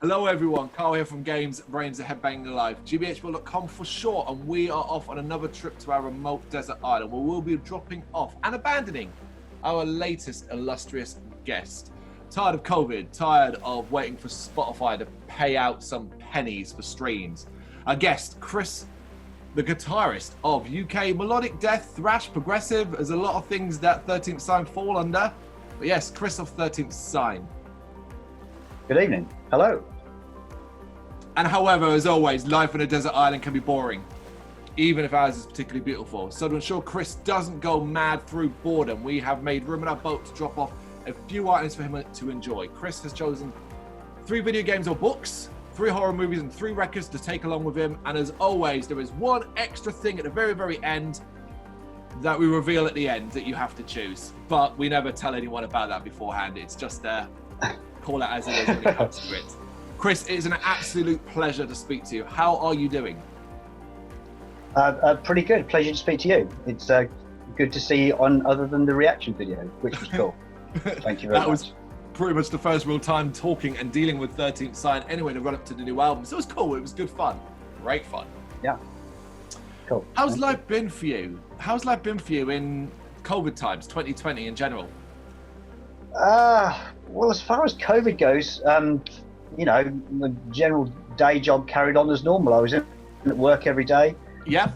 Hello everyone, Carl here from Brrraaains A Head-Banging Life, gbhball.com for short, and we are off on another trip to our remote desert island where we'll be dropping off and abandoning our latest illustrious guest. Tired of COVID, tired of waiting for Spotify to pay out some pennies for streams. Our guest, Chris, the guitarist of UK melodic death, thrash, progressive. There's a lot of things that 13th Sign fall under. But yes, Chris of 13th Sign. Good evening. Hello. And however, as always, life on a desert island can be boring, even if ours is particularly beautiful. So to ensure Chris doesn't go mad through boredom, we have made room in our boat to drop off a few items for him to enjoy. Chris has chosen 3 video games or books, 3 horror movies, and 3 records to take along with him. And as always, there is one extra thing at the very, very end that we reveal at the end that you have to choose. But we never tell anyone about that beforehand. It's just call it as it is when it comes to it. Chris, it is an absolute pleasure to speak to you. How are you doing? Pretty good. Pleasure to speak to you. It's good to see you on other than the reaction video, which was cool. Thank you very much. That was pretty much the first real time talking and dealing with 13th Sign anyway to run up to the new album. So it was cool. It was good fun. Great fun. Yeah. Cool. How's life been for you? How's life been for you in COVID times, 2020 in general? Well, as far as COVID goes, you know, the general day job carried on as normal. I was at work every day. Yeah.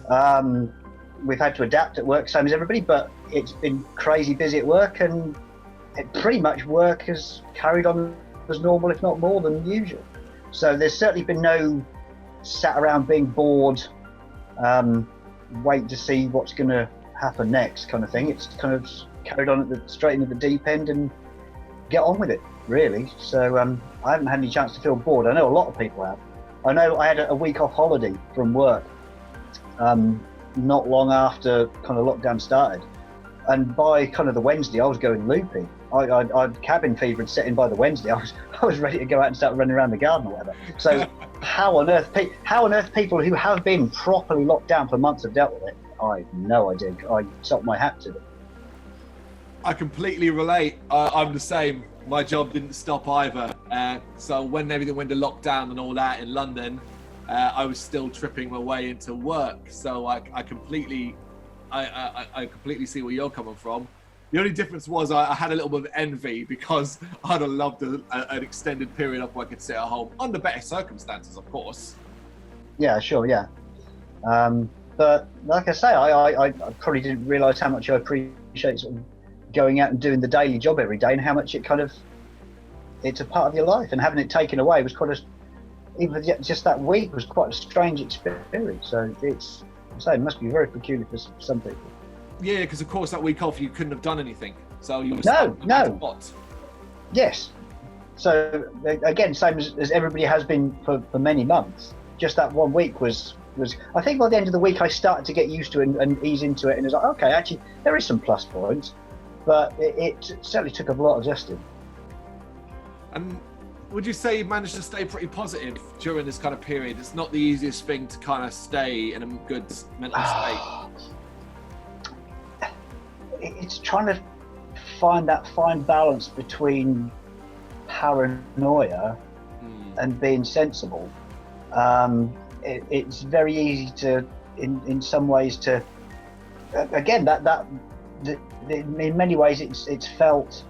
We've had to adapt at work, same as everybody, but it's been crazy busy at work, and pretty much work has carried on as normal, if not more than usual. So there's certainly been no sat around being bored, waiting to see what's going to happen next kind of thing. It's kind of carried on straight into the deep end and get on with it, really. So I haven't had any chance to feel bored. I know a lot of people have. I know I had a week off holiday from work not long after kind of lockdown started, and by kind of the Wednesday I was going loopy. I'd cabin fever and set in by the Wednesday. I was ready to go out and start running around the garden or whatever. So how on earth people who have been properly locked down for months have dealt with it, I have no idea. I took my hat to them. I completely relate. I'm the same. My job didn't stop either. So when everything went to lockdown and all that in London, I was still tripping my way into work. So I completely see where you're coming from. The only difference was I had a little bit of envy because I'd have loved an extended period of where I could sit at home under better circumstances, of course. Yeah, sure, yeah. But like I say, I probably didn't realise how much I appreciate sort of going out and doing the daily job every day, and how much it's a part of your life, and having it taken away was even just that week was quite a strange experience. So it must be very peculiar for some people. Yeah, because of course that week off you couldn't have done anything. So you were no. Yes. So again, same as everybody has been for many months. Just that one week was. I think by the end of the week I started to get used to it and ease into it, and it was like, okay, actually there is some plus points, but it certainly took a lot of adjusting. And would you say you managed to stay pretty positive during this kind of period? It's not the easiest thing to kind of stay in a good mental state. It's trying to find that fine balance between paranoia and being sensible. It's very easy to, in some ways, to again in many ways it's felt.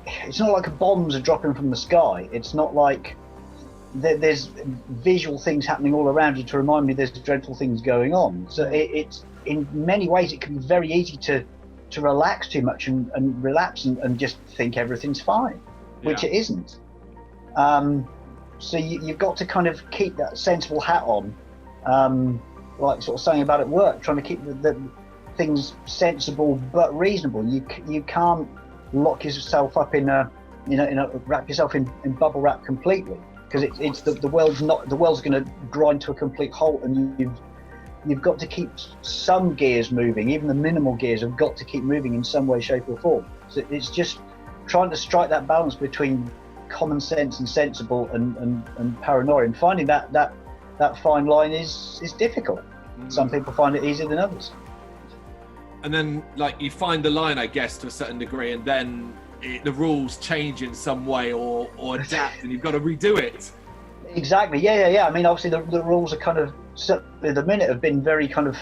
It's not like bombs are dropping from the sky. It's not like there's visual things happening all around you to remind me there's dreadful things going on. So it's in many ways it can be very easy to relax too much and relapse and just think everything's fine, which it isn't. So you've got to kind of keep that sensible hat on, like sort of saying about at work, trying to keep the things sensible but reasonable. You can't lock yourself up wrap yourself in bubble wrap completely, because it's the world's going to grind to a complete halt, and you've got to keep some gears moving. Even the minimal gears have got to keep moving in some way, shape or form. So it's just trying to strike that balance between common sense and sensible and paranoia, and finding that fine line is difficult. Some people find it easier than others. And then, like, you find the line, I guess, to a certain degree, and then the rules change in some way or adapt, and you've got to redo it. Exactly. Yeah. I mean, obviously the rules are kind of certainly at the minute have been very kind of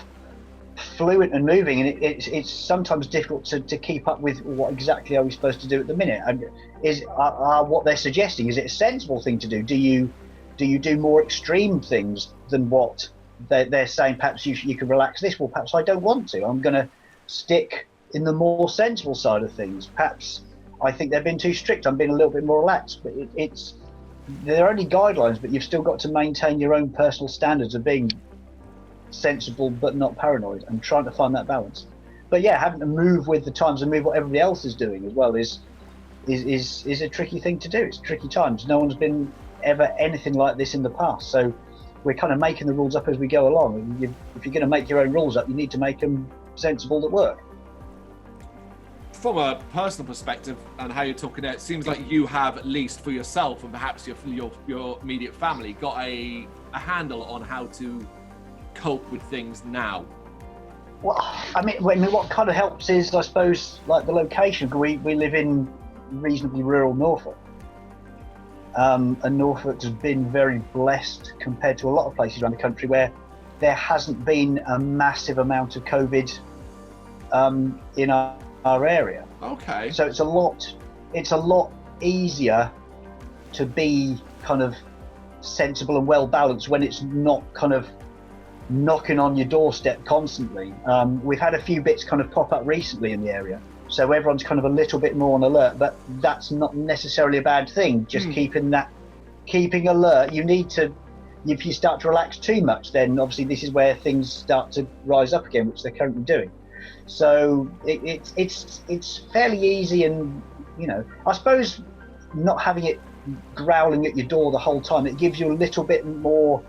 fluent and moving, and it's sometimes difficult to keep up with what exactly are we supposed to do at the minute. And is what they're suggesting, is it a sensible thing to do? Do you do more extreme things than what they're saying? Perhaps you can relax this. Well, perhaps I don't want to. I'm going to stick in the more sensible side of things. Perhaps I think they've been too strict. I'm being a little bit more relaxed. But they're only guidelines, but you've still got to maintain your own personal standards of being sensible but not paranoid, and trying to find that balance. But yeah, having to move with the times and move what everybody else is doing as well is a tricky thing to do. It's tricky times. No one's been ever anything like this in the past, so we're kind of making the rules up as we go along. And if you're going to make your own rules up, you need to make them sensible that work. From a personal perspective and how you're talking there, it seems like you have, at least for yourself and perhaps your immediate family, got a handle on how to cope with things now. Well, I mean, what kind of helps is, I suppose, like the location. We live in reasonably rural Norfolk, and Norfolk's been very blessed compared to a lot of places around the country where there hasn't been a massive amount of COVID in our area. Okay. So it's a lot easier to be kind of sensible and well balanced when it's not kind of knocking on your doorstep constantly. We've had a few bits kind of pop up recently in the area, so everyone's kind of a little bit more on alert, but that's not necessarily a bad thing. Just keeping alert. You need to, if you start to relax too much, then obviously this is where things start to rise up again, which they're currently doing. So it's fairly easy, and I suppose not having it growling at your door the whole time, it gives you a little bit more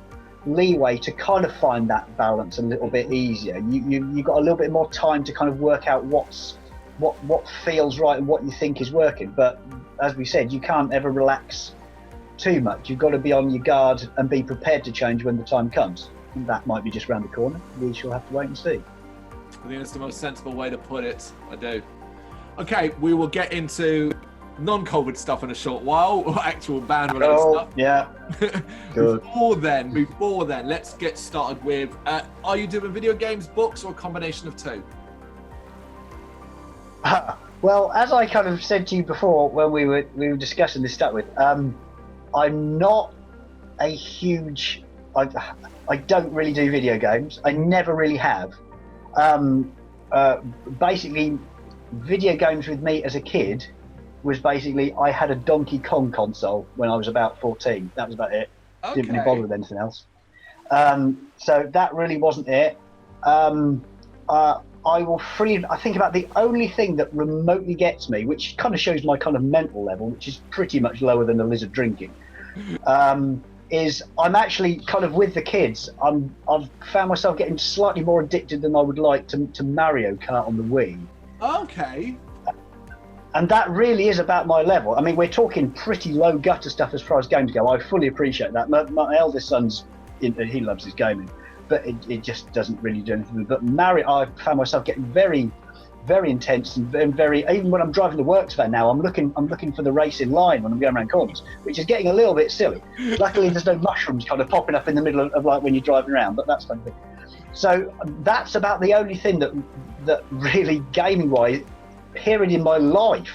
leeway to kind of find that balance a little bit easier. You got a little bit more time to kind of work out what feels right and what you think is working. But as we said, you can't ever relax too much. You've got to be on your guard and be prepared to change when the time comes. And that might be just around the corner. We shall have to wait and see. I think that's the most sensible way to put it. I do. Okay, we will get into non-COVID stuff in a short while, or actual band-related stuff. Yeah. Good. Before then, let's get started with, are you doing video games, books, or a combination of two? Well, as I kind of said to you before when we were discussing this stuff I'm not a huge, I don't really do video games. I never really have. Basically, video games with me as a kid was basically, I had a Donkey Kong console when I was about 14. That was about it. Okay. Didn't really bother with anything else. So that really wasn't it. I think about the only thing that remotely gets me, which kind of shows my kind of mental level, which is pretty much lower than a lizard drinking, is I'm actually kind of with the kids. I've found myself getting slightly more addicted than I would like to Mario Kart on the Wii. Okay. And that really is about my level. I mean, we're talking pretty low gutter stuff as far as games go. I fully appreciate that. My eldest son's, he loves his gaming, but it just doesn't really do anything. But Mario, I found myself getting very, very intense and very. Even when I'm driving the works van now, I'm looking for the racing line when I'm going around corners, which is getting a little bit silly. Luckily, there's no mushrooms kind of popping up in the middle of like when you're driving around, but that's kind of thing. So that's about the only thing that really gaming-wise, period in my life,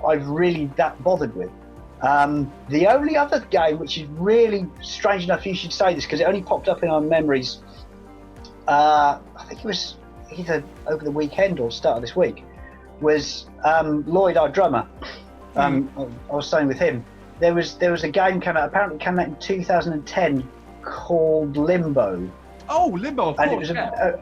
I've really that bothered with. The only other game, which is really strange enough you should say this, because it only popped up in our memories, I think it was either over the weekend or start of this week, was Lloyd, our drummer. I was saying with him, there was a game apparently came out in 2010 called Limbo. Oh, Limbo, of course, and it was yeah.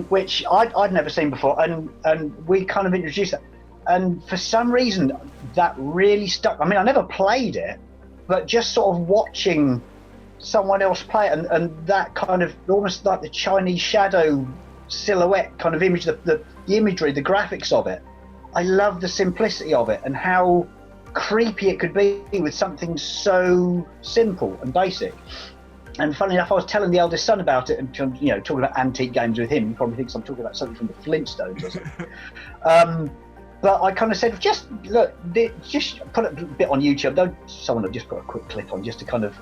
Which I'd never seen before, and we kind of introduced that, and for some reason that really stuck. I mean, I never played it, but just sort of watching someone else play it, and that kind of almost like the Chinese shadow silhouette kind of image, the imagery, the graphics of it. I love the simplicity of it and how creepy it could be with something so simple and basic. And funny enough, I was telling the eldest son about it, and talking about antique games with him. He probably thinks I'm talking about something from the Flintstones or something. but I kind of said, just look, just put it a bit on YouTube. Someone had just put a quick clip on just to kind of,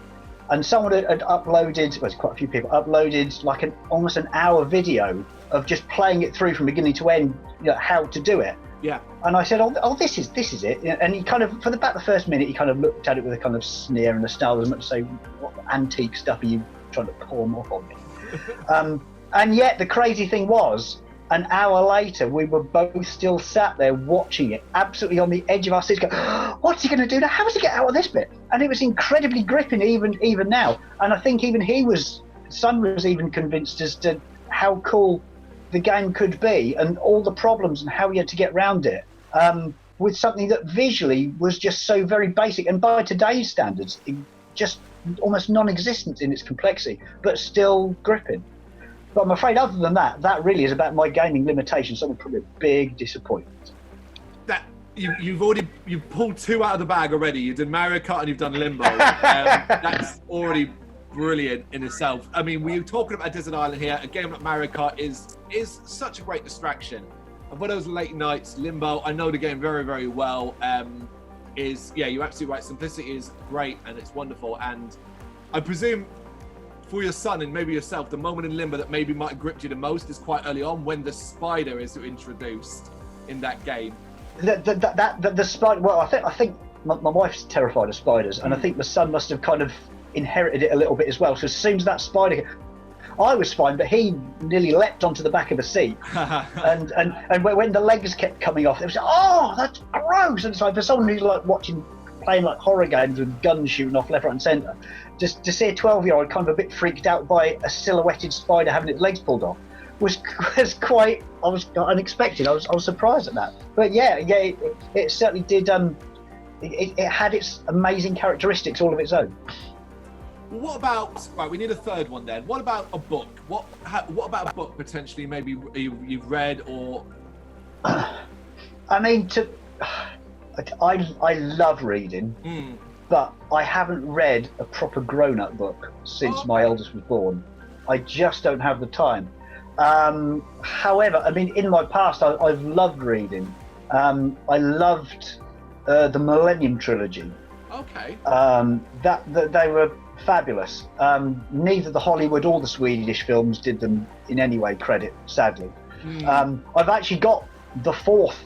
and someone had uploaded, well, quite a few people uploaded like almost an hour video of just playing it through from beginning to end, how to do it. Yeah. And I said, oh, this is it. And he kind of, for about the first minute, he kind of looked at it with a kind of sneer and a snarl, as much to say, what antique stuff are you trying to palm off on me? And yet the crazy thing was, an hour later, we were both still sat there watching it, absolutely on the edge of our seats, going, what's he going to do now? How does he get out of this bit? And it was incredibly gripping even now. And I think even Son was even convinced as to how cool the game could be and all the problems and how you had to get around it, with something that visually was just so very basic and by today's standards, just almost non-existent in its complexity, but still gripping. But I'm afraid other than that really is about my gaming limitations. So probably a big disappointment. That you've pulled two out of the bag already. You did Mario Kart and you've done Limbo. That's already brilliant in itself. I mean, we're talking about Desert Island here. A game like Mario Kart is such a great distraction. And for those late nights, Limbo, I know the game very, very well. You're absolutely right. Simplicity is great and it's wonderful. And I presume for your son and maybe yourself, the moment in Limbo that maybe might have gripped you the most is quite early on when the spider is introduced in that game. The spider. Well, I think my wife's terrified of spiders, and I think the son must have kind of inherited it a little bit as well. So as soon as that spider, I was fine, but he nearly leapt onto the back of the seat, and when the legs kept coming off, it was that's gross. And so for someone who's like playing like horror games with guns shooting off left, right, and centre, just to see a 12-year-old kind of a bit freaked out by a silhouetted spider having its legs pulled off was quite unexpected. I was surprised at that. But it certainly did. It had its amazing characteristics all of its own. What about, right, we need a third one then. What about a book? What about a book potentially maybe you've read or... I mean, I love reading, but I haven't read a proper grown-up book since my eldest was born. I just don't have the time. However, I mean, in my past, I've loved reading. I loved the Millennium Trilogy. Okay. That they were fabulous. Neither the Hollywood or the Swedish films did them in any way credit, sadly. I've actually got the fourth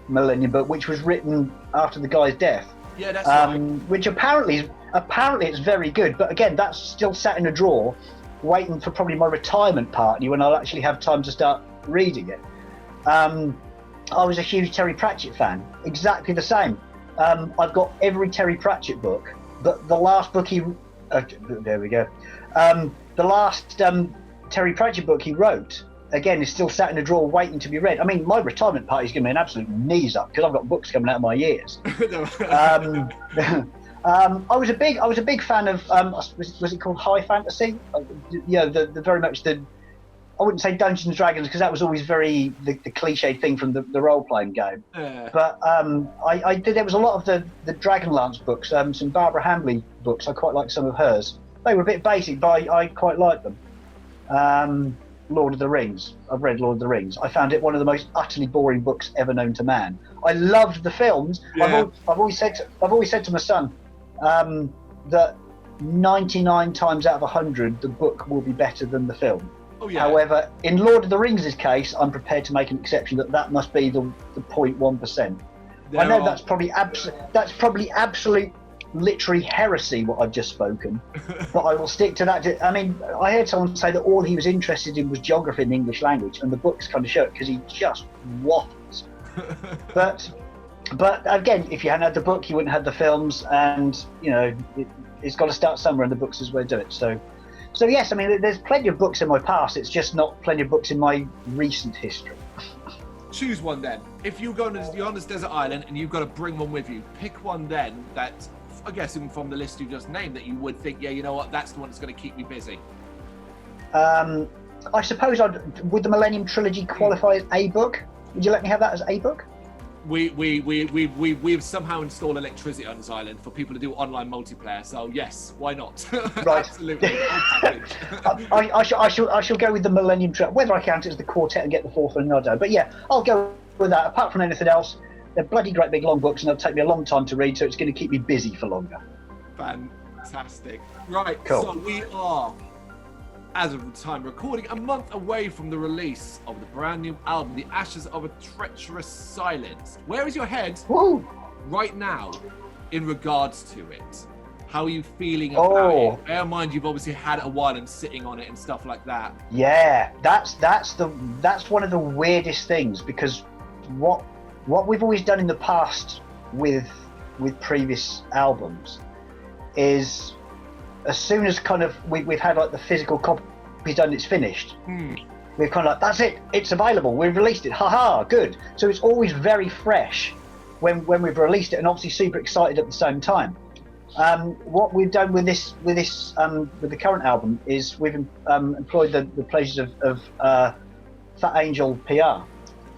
Millennium book, which was written after the guy's death. Yeah, that's right. Which apparently it's very good, but again, that's still sat in a drawer, waiting for probably my retirement party when I'll actually have time to start reading it. I was a huge Terry Pratchett fan, exactly the same. I've got every Terry Pratchett book, but the last book there we go. The last Terry Pratchett book he wrote, again, is still sat in a drawer waiting to be read. I mean, my retirement party's giving me an absolute knees up because I've got books coming out of my ears. I was a big fan of was it called high fantasy? The very much the, I wouldn't say Dungeons and Dragons because that was always very the cliched thing from the role playing game. But I did. There was a lot of the Dragonlance books, some Barbara Hambley books. I quite like some of hers. They were a bit basic, but I quite liked them. Lord of the Rings. I've read Lord of the Rings. I found it one of the most utterly boring books ever known to man. I loved the films. Yeah. I've always said to my son that 99 times out of 100 the book will be better than the film. Oh, yeah. However, in Lord of the Rings' case, I'm prepared to make an exception that must be the 0.1%. I know that's probably absolute literary heresy what I've just spoken, but I will stick to that. I mean, I heard someone say that all he was interested in was geography and the English language, and the books kind of show it because he just waffles. but again, if you hadn't had the book, you wouldn't have the films, and it's got to start somewhere, and the books is where to do it. So yes, I mean, there's plenty of books in my past. It's just not plenty of books in my recent history. Choose one then. If you're on this desert island and you've got to bring one with you, pick one then that, I guess, even from the list you just named, that you would think, yeah, you know what, that's the one that's going to keep me busy. I suppose would the Millennium Trilogy qualify as a book? Would you let me have that as a book? We've somehow installed electricity on this island for people to do online multiplayer. So yes, why not? Right. Absolutely. I shall go with the Millennium Trilogy. Whether I count it as the quartet and get the fourth one, I don't know. But yeah, I'll go with that, apart from anything else, they're bloody great big long books, and they'll take me a long time to read, so it's going to keep me busy for longer. Fantastic. Right, cool. So we are, as of the time recording, a month away from the release of the brand new album, The Ashes of a Treacherous Silence. Where is your head right now in regards to it? How are you feeling about it? Bear in mind, you've obviously had it a while and sitting on it and stuff like that. Yeah, that's one of the weirdest things, because what we've always done in the past with previous albums is, as soon as kind of we've had like the physical copy done, it's finished. We're kind of like, that's it, it's available, we've released it, haha, good. So it's always very fresh when we've released it, and obviously super excited at the same time. What we've done with the current album is we've employed the pleasures of Fat Angel PR. Yeah.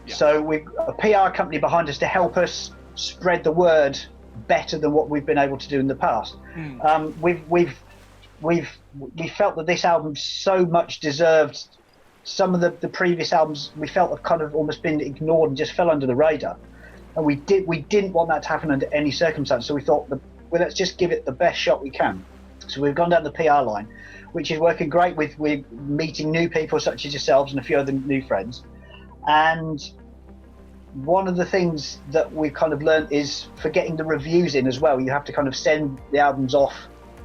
So we've a PR company behind us to help us spread the word better than what we've been able to do in the past. We felt that this album so much deserved. Some of the previous albums we felt have kind of almost been ignored and just fell under the radar, and we didn't want that to happen under any circumstance. So we thought, well, let's just give it the best shot we can. So we've gone down the PR line, which is working great. We're meeting new people such as yourselves and a few other new friends. And one of the things that we've kind of learned is for getting the reviews in as well, you have to kind of send the albums off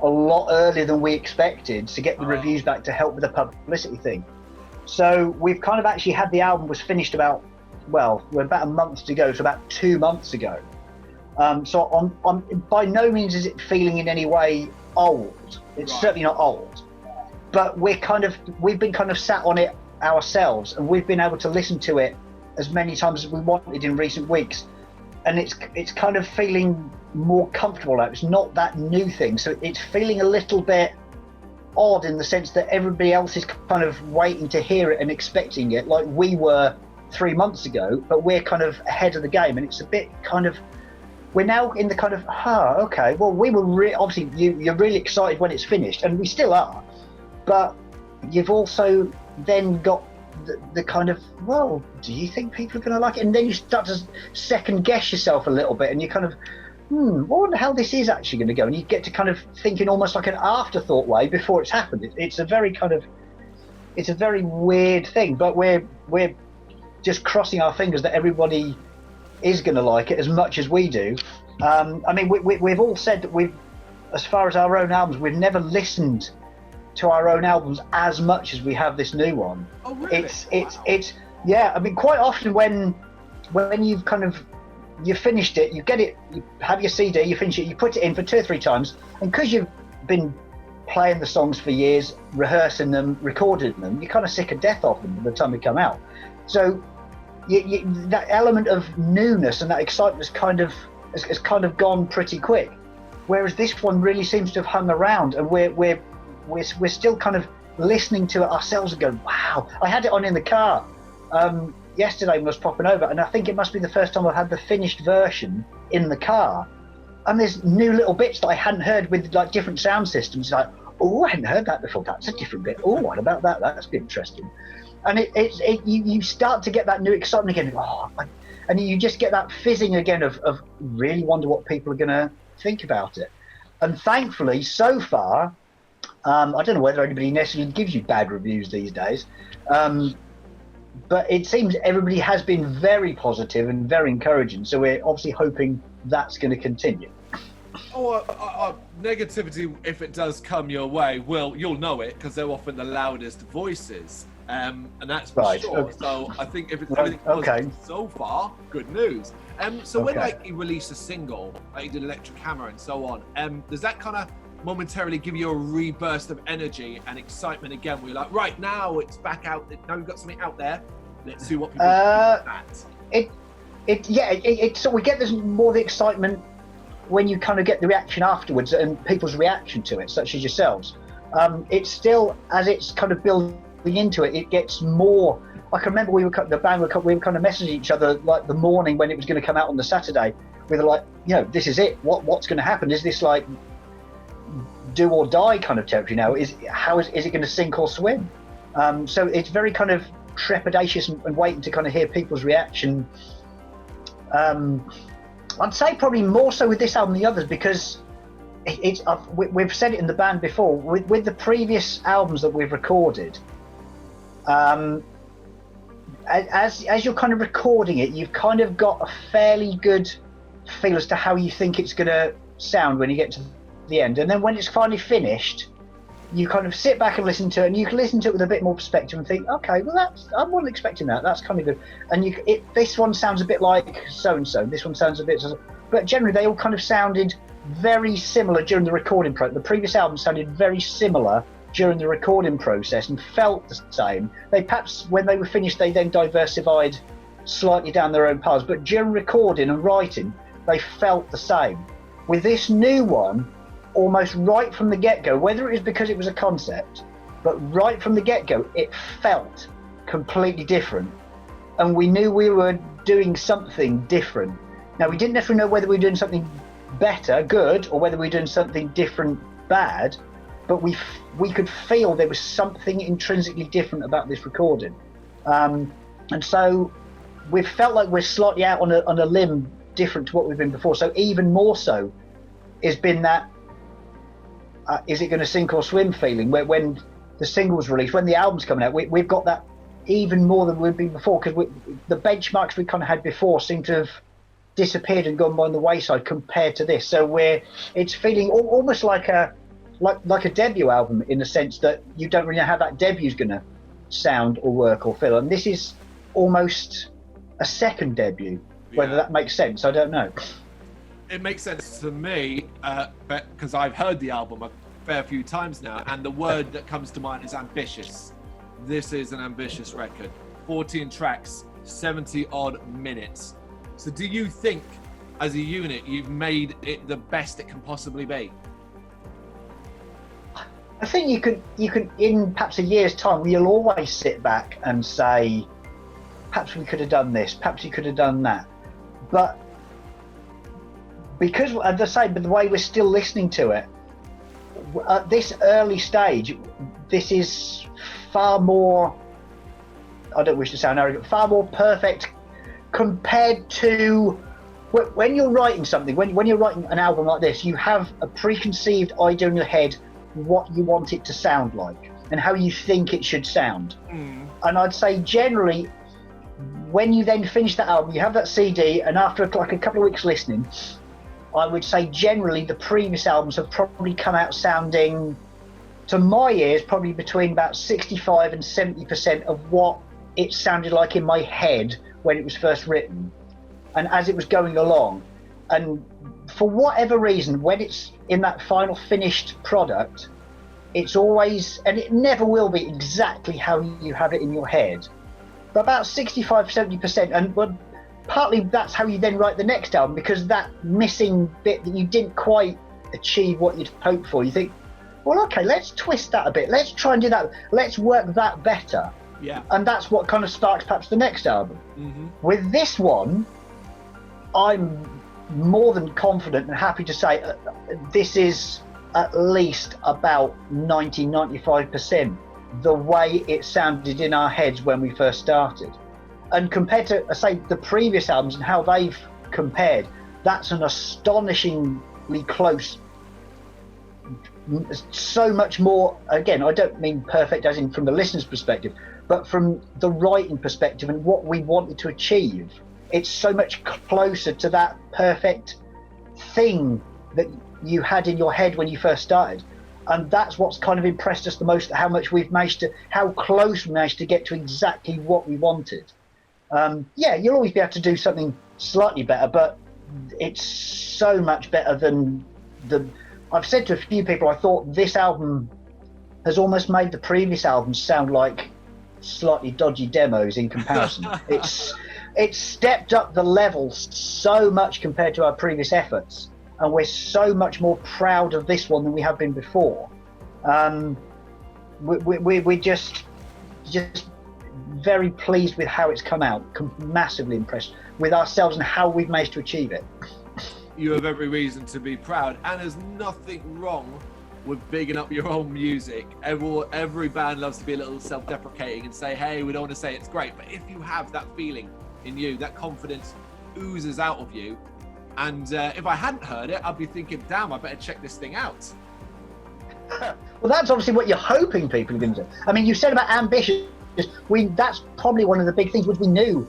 a lot earlier than we expected to get the reviews back to help with the publicity thing. So we've kind of actually had the album was finished we're about a month to go, so about 2 months ago. So on by no means is it feeling in any way old. It's certainly not old, but we've been kind of sat on it ourselves, and we've been able to listen to it as many times as we wanted in recent weeks, and it's kind of feeling more comfortable now. It's not that new thing, so it's feeling a little bit odd in the sense that everybody else is kind of waiting to hear it and expecting it like we were 3 months ago, but we're kind of ahead of the game, and it's a bit kind of, we're now in the kind of, okay, well, we were obviously you're really excited when it's finished, and we still are, but you've also then got the kind of, well, do you think people are going to like it? And then you start to second guess yourself a little bit, and you kind of, I wonder how this is actually going to go, and you get to kind of thinking almost like an afterthought way before it's happened. It's a very kind of, it's a very weird thing, but we're just crossing our fingers that everybody is going to like it as much as we do. I mean, we've all said that as far as our own albums, we've never listened to our own albums as much as we have this new one. Oh, really? It's yeah. I mean, quite often when you've kind of finished it, you get it, you have your CD, you finish it, you put it in for 2 or 3 times, and because you've been playing the songs for years, rehearsing them, recording them, you're kind of sick of death of them by the time they come out. So that element of newness and that excitement has kind of gone pretty quick, whereas this one really seems to have hung around, and we're still kind of listening to it ourselves and going, wow. I had it on in the car yesterday when I was popping over, and I think it must be the first time I've had the finished version in the car, and there's new little bits that I hadn't heard with like different sound systems, like, I hadn't heard that before, that's a different bit, what about that, that's interesting. And you start to get that new excitement again, and you just get that fizzing again of really wonder what people are going to think about it. And thankfully, so far, I don't know whether anybody necessarily gives you bad reviews these days, but it seems everybody has been very positive and very encouraging, so we're obviously hoping that's going to continue. Negativity, if it does come your way, you'll know it, because they're often the loudest voices. And that's for right. sure. Okay. So I think if it's everything positive so far, good news. So when you release a single, like you did Electric Hammer and so on, does that kind of momentarily give you a reburst of energy and excitement again, where you're like, right, now it's back out, now we've got something out there, let's see what people think of that? So we get this more the excitement when you kind of get the reaction afterwards and people's reaction to it, such as yourselves. It's still, as it's kind of building into it, it gets more. I can remember we were kind of messaging each other like the morning when it was going to come out on the Saturday. We were like, this is it. What's going to happen? Is this like do or die kind of territory now? Is it going to sink or swim? So it's very kind of trepidatious and waiting to kind of hear people's reaction I'd say probably more so with this album than the others, because we've said it in the band before, with the previous albums that we've recorded, as you're kind of recording it, you've kind of got a fairly good feel as to how you think it's going to sound when you get to the end, and then when it's finally finished, you kind of sit back and listen to it, and you can listen to it with a bit more perspective and think, okay, well, I wasn't expecting that. That's kind of good. And this one sounds a bit like so and so. This one sounds a bit, but generally they all kind of sounded very similar during the recording process. The previous album sounded very similar during the recording process and felt the same. They perhaps, when they were finished, they then diversified slightly down their own paths, but during recording and writing, they felt the same. With this new one, almost right from the get-go, whether it was because it was a concept, but right from the get-go, it felt completely different. And we knew we were doing something different. Now, we didn't necessarily know whether we were doing something better, good, or whether we were doing something different, bad, but we could feel there was something intrinsically different about this recording. And so we felt like we're slightly out on a limb different to what we've been before. So even more so has been that is it going to sink or swim feeling, where when the single's released, when the album's coming out, we've got that even more than we've been before, because the benchmarks we kind of had before seem to have disappeared and gone by the wayside compared to this. So it's feeling almost like a debut album, in the sense that you don't really know how that debu's going to sound or work or feel, and this is almost a second debut. Whether that makes sense, I don't know. It makes sense to me, because I've heard the album a fair few times now, and the word that comes to mind is ambitious. This is an ambitious record. 14 tracks, 70 odd minutes. So do you think, as a unit, you've made it the best it can possibly be? I think you could in perhaps a year's time, you'll always sit back and say, perhaps we could have done this, perhaps you could have done that. But because, as I say, but the way we're still listening to it, at this early stage, this is far more, I don't wish to sound arrogant, far more perfect compared to when you're writing something, when you're writing an album like this, you have a preconceived idea in your head what you want it to sound like and how you think it should sound. And I'd say generally, when you then finish that album, you have that CD, and after like a couple of weeks listening, I would say generally the previous albums have probably come out sounding, to my ears, probably between about 65 and 70% of what it sounded like in my head when it was first written and as it was going along. And for whatever reason, when it's in that final finished product, it's always, and it never will be exactly how you have it in your head, but about 65, 70%. And well, partly that's how you then write the next album, because that missing bit that you didn't quite achieve what you'd hoped for, you think, well, okay, let's twist that a bit. Let's try and do that. Let's work that better. Yeah. And that's what kind of sparks perhaps the next album. With this one, I'm more than confident and happy to say this is at least about 90-95% the way it sounded in our heads when we first started. And compared to, say, the previous albums and how they've compared, that's an astonishingly close, so much more. Again, I don't mean perfect as in from the listener's perspective, but from the writing perspective and what we wanted to achieve, it's so much closer to that perfect thing that you had in your head when you first started. And that's what's kind of impressed us the most, how much we've managed to, how close we managed to get to exactly what we wanted. Yeah, you'll always be able to do something slightly better, but it's so much better than I've said to a few people, I thought this album has almost made the previous albums sound like slightly dodgy demos in comparison. It's stepped up the level so much compared to our previous efforts, and we're so much more proud of this one than we have been before. We're just very pleased with how it's come out, massively impressed with ourselves and how we've managed to achieve it. You have every reason to be proud, and there's nothing wrong with bigging up your own music. Every band loves to be a little self-deprecating and say, hey, we don't want to say it's great, but if you have that feeling in you, that confidence oozes out of you. And if I hadn't heard it, I'd be thinking, damn, I better check this thing out. Well, that's obviously what you're hoping people are going to do. I mean, you said about ambitious. That's probably one of the big things which we knew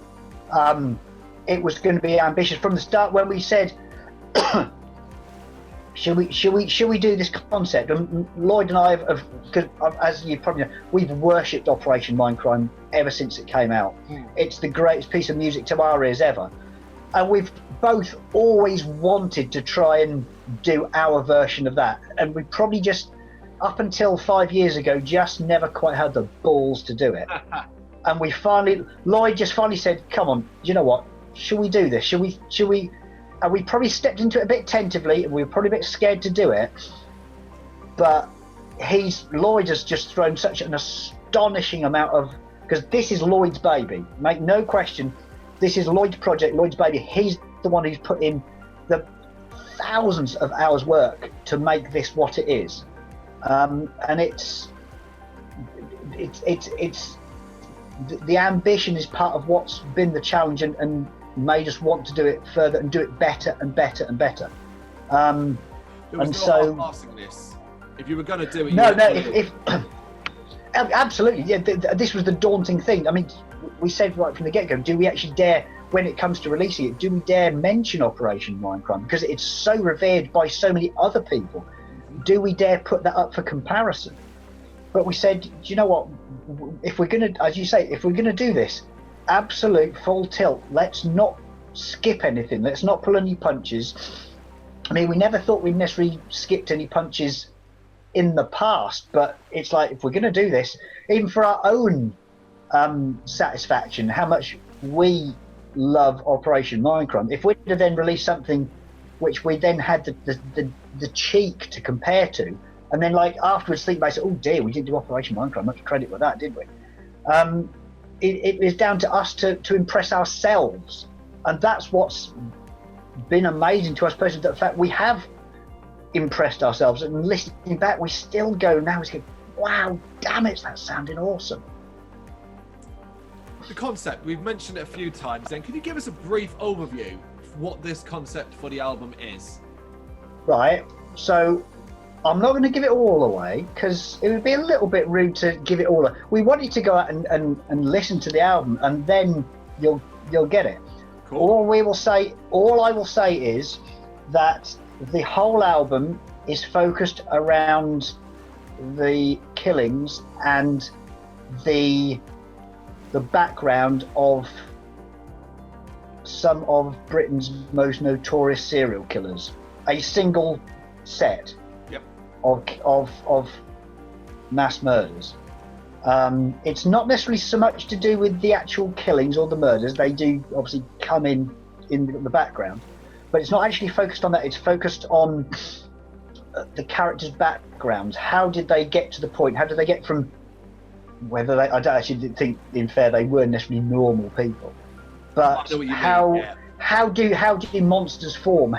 it was going to be ambitious from the start when we said, should we do this concept? And Lloyd and I have, because as you probably know, we've worshipped Operation Mindcrime ever since it came out. It's the greatest piece of music to our ears ever, and we've both always wanted to try and do our version of that, and we probably just, up until 5 years ago, just never quite had the balls to do it. And Lloyd just finally said, come on, you know what, should we do this? Should we? And we probably stepped into it a bit tentatively, and we were probably a bit scared to do it. But Lloyd has just thrown such an astonishing amount of, because this is Lloyd's baby, make no question, this is Lloyd's project, Lloyd's baby. He's the one who's put in the thousands of hours work to make this what it is. And it's the ambition is part of what's been the challenge and made us want to do it further and do it better and better and better. There was no half-assing this. If you were going to do it, if absolutely, yeah. This was the daunting thing. I mean, we said right from the get-go, do we actually dare, when it comes to releasing it, do we dare mention Operation Mindcrime, because it's so revered by so many other people? Do we dare put that up for comparison? But we said, do you know what, if we're going to, as you say, if we're going to do this, absolute full tilt, let's not skip anything, let's not pull any punches. I mean, we never thought we'd necessarily skipped any punches in the past, but it's like, if we're going to do this, even for our own satisfaction, how much we love Operation Mindcrime, if we'd have then released something which we then had the cheek to compare to, and then like afterwards think back, oh dear, we didn't do Operation Mindcrime, much credit for that, did we? It is down to us to impress ourselves, and that's what's been amazing to us personally, the fact we have impressed ourselves, and listening back we still go now, it's going, wow, damn it, that's sounding awesome. The concept, we've mentioned it a few times, then can you give us a brief overview of what this concept for the album is? Right, so I'm not going to give it all away, because it would be a little bit rude to give it all away. We want you to go out and listen to the album, and then you'll get it. Cool. All I will say is that the whole album is focused around the killings and the background of some of Britain's most notorious serial killers. A single set of mass murders. It's not necessarily so much to do with the actual killings or the murders. They do obviously come in the background, but it's not actually focused on that. It's focused on the characters' backgrounds. How did they get to the point? How did they get from whether they? I don't actually think, in fair, they weren't necessarily normal people, but how do monsters form?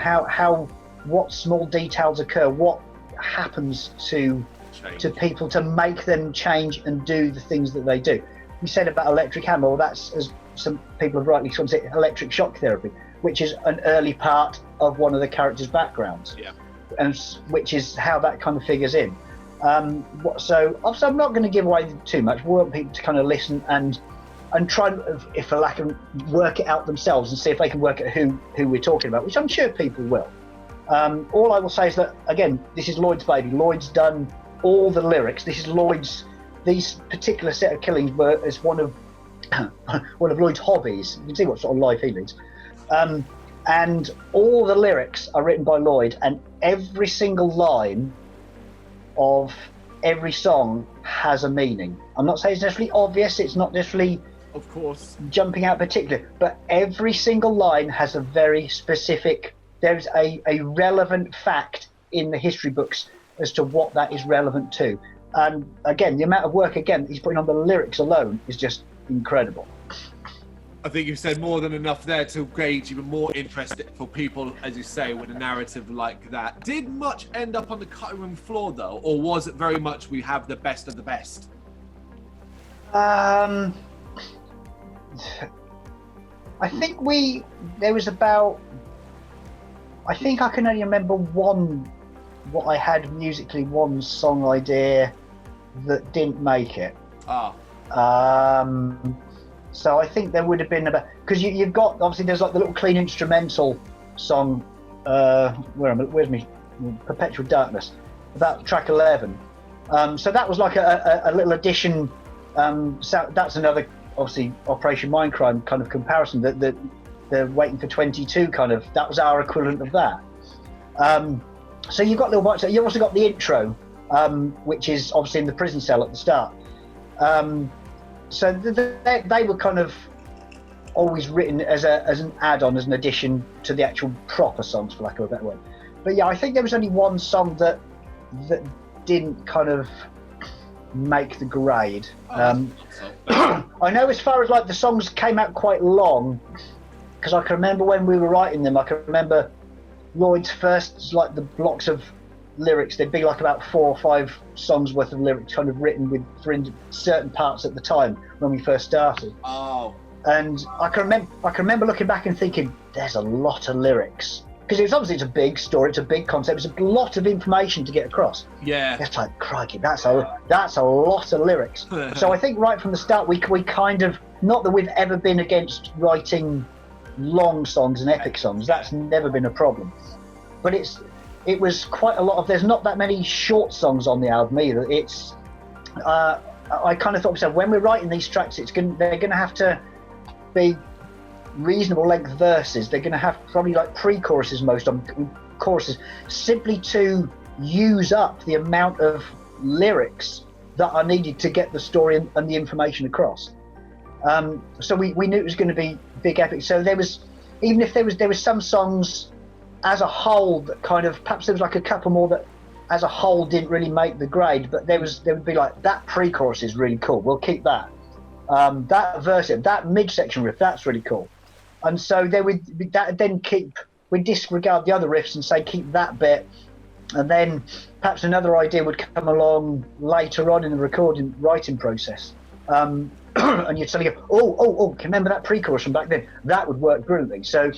What small details occur? What happens to people to make them change and do the things that they do? We said about electric hammer, well, that's, as some people have rightly sort of said, electric shock therapy, which is an early part of one of the characters' backgrounds, and which is how that kind of figures in. So obviously I'm not going to give away too much. We want people to kind of listen and try, if for lack of, work it out themselves and see if they can work out who we're talking about, which I'm sure people will. All I will say is that, again, this is Lloyd's baby. Lloyd's done all the lyrics. This is Lloyd's. These particular set of killings were as one of Lloyd's hobbies. You can see what sort of life he leads. And all the lyrics are written by Lloyd, and every single line of every song has a meaning. I'm not saying it's necessarily obvious. It's not necessarily, of course, jumping out particularly, but every single line has a very specific. There's a relevant fact in the history books as to what that is relevant to. And again, the amount of work he's putting on the lyrics alone is just incredible. I think you've said more than enough there to gauge even more interest for people, as you say, with a narrative like that. Did much end up on the cutting room floor, though, or was it very much we have the best of the best? I think there was about, I think I can only remember what I had musically, one song idea that didn't make it. So I think there would have been about, because you've got, obviously there's like the little clean instrumental song, where's me, Perpetual Darkness, about track 11. So that was like a little addition. So that's another, obviously, Operation Mindcrime kind of comparison, that the Waiting for 22 kind of, that was our equivalent of that. So you've got little parts. You've also got the intro, which is obviously in the prison cell at the start. So they were kind of always written as an add-on, as an addition to the actual proper songs, for lack of a better word. But yeah, I think there was only one song that didn't kind of make the grade. I know as far as like the songs came out quite long, because I can remember when we were writing them, I can remember Lloyd's first, like the blocks of lyrics, there'd be like about 4 or 5 songs worth of lyrics kind of written for certain parts at the time when we first started. And I can remember looking back and thinking, there's a lot of lyrics, because it's a big story, it's a big concept, it's a lot of information to get across. Yeah, it's like, crikey, that's a lot of lyrics. So I think right from the start we kind of, not that we've ever been against writing long songs and epic songs, that's never been a problem, but it was quite a lot of, there's not that many short songs on the album either. It's I kind of thought to myself, when we're writing these tracks, they're gonna have to be reasonable length verses. They're gonna have probably like pre-choruses, most of them, choruses, simply to use up the amount of lyrics that are needed to get the story and the information across. So we knew it was going to be big epic. So there was, even if there was some songs as a whole that kind of, perhaps there was like a couple more that as a whole didn't really make the grade, but there would be like, that pre-chorus is really cool, we'll keep that. That verse, that midsection riff, that's really cool. And so we'd disregard the other riffs and say keep that bit, and then perhaps another idea would come along later on in the writing process. And you'd suddenly go, oh, can you remember that pre-chorus from back then? That would work brilliantly. So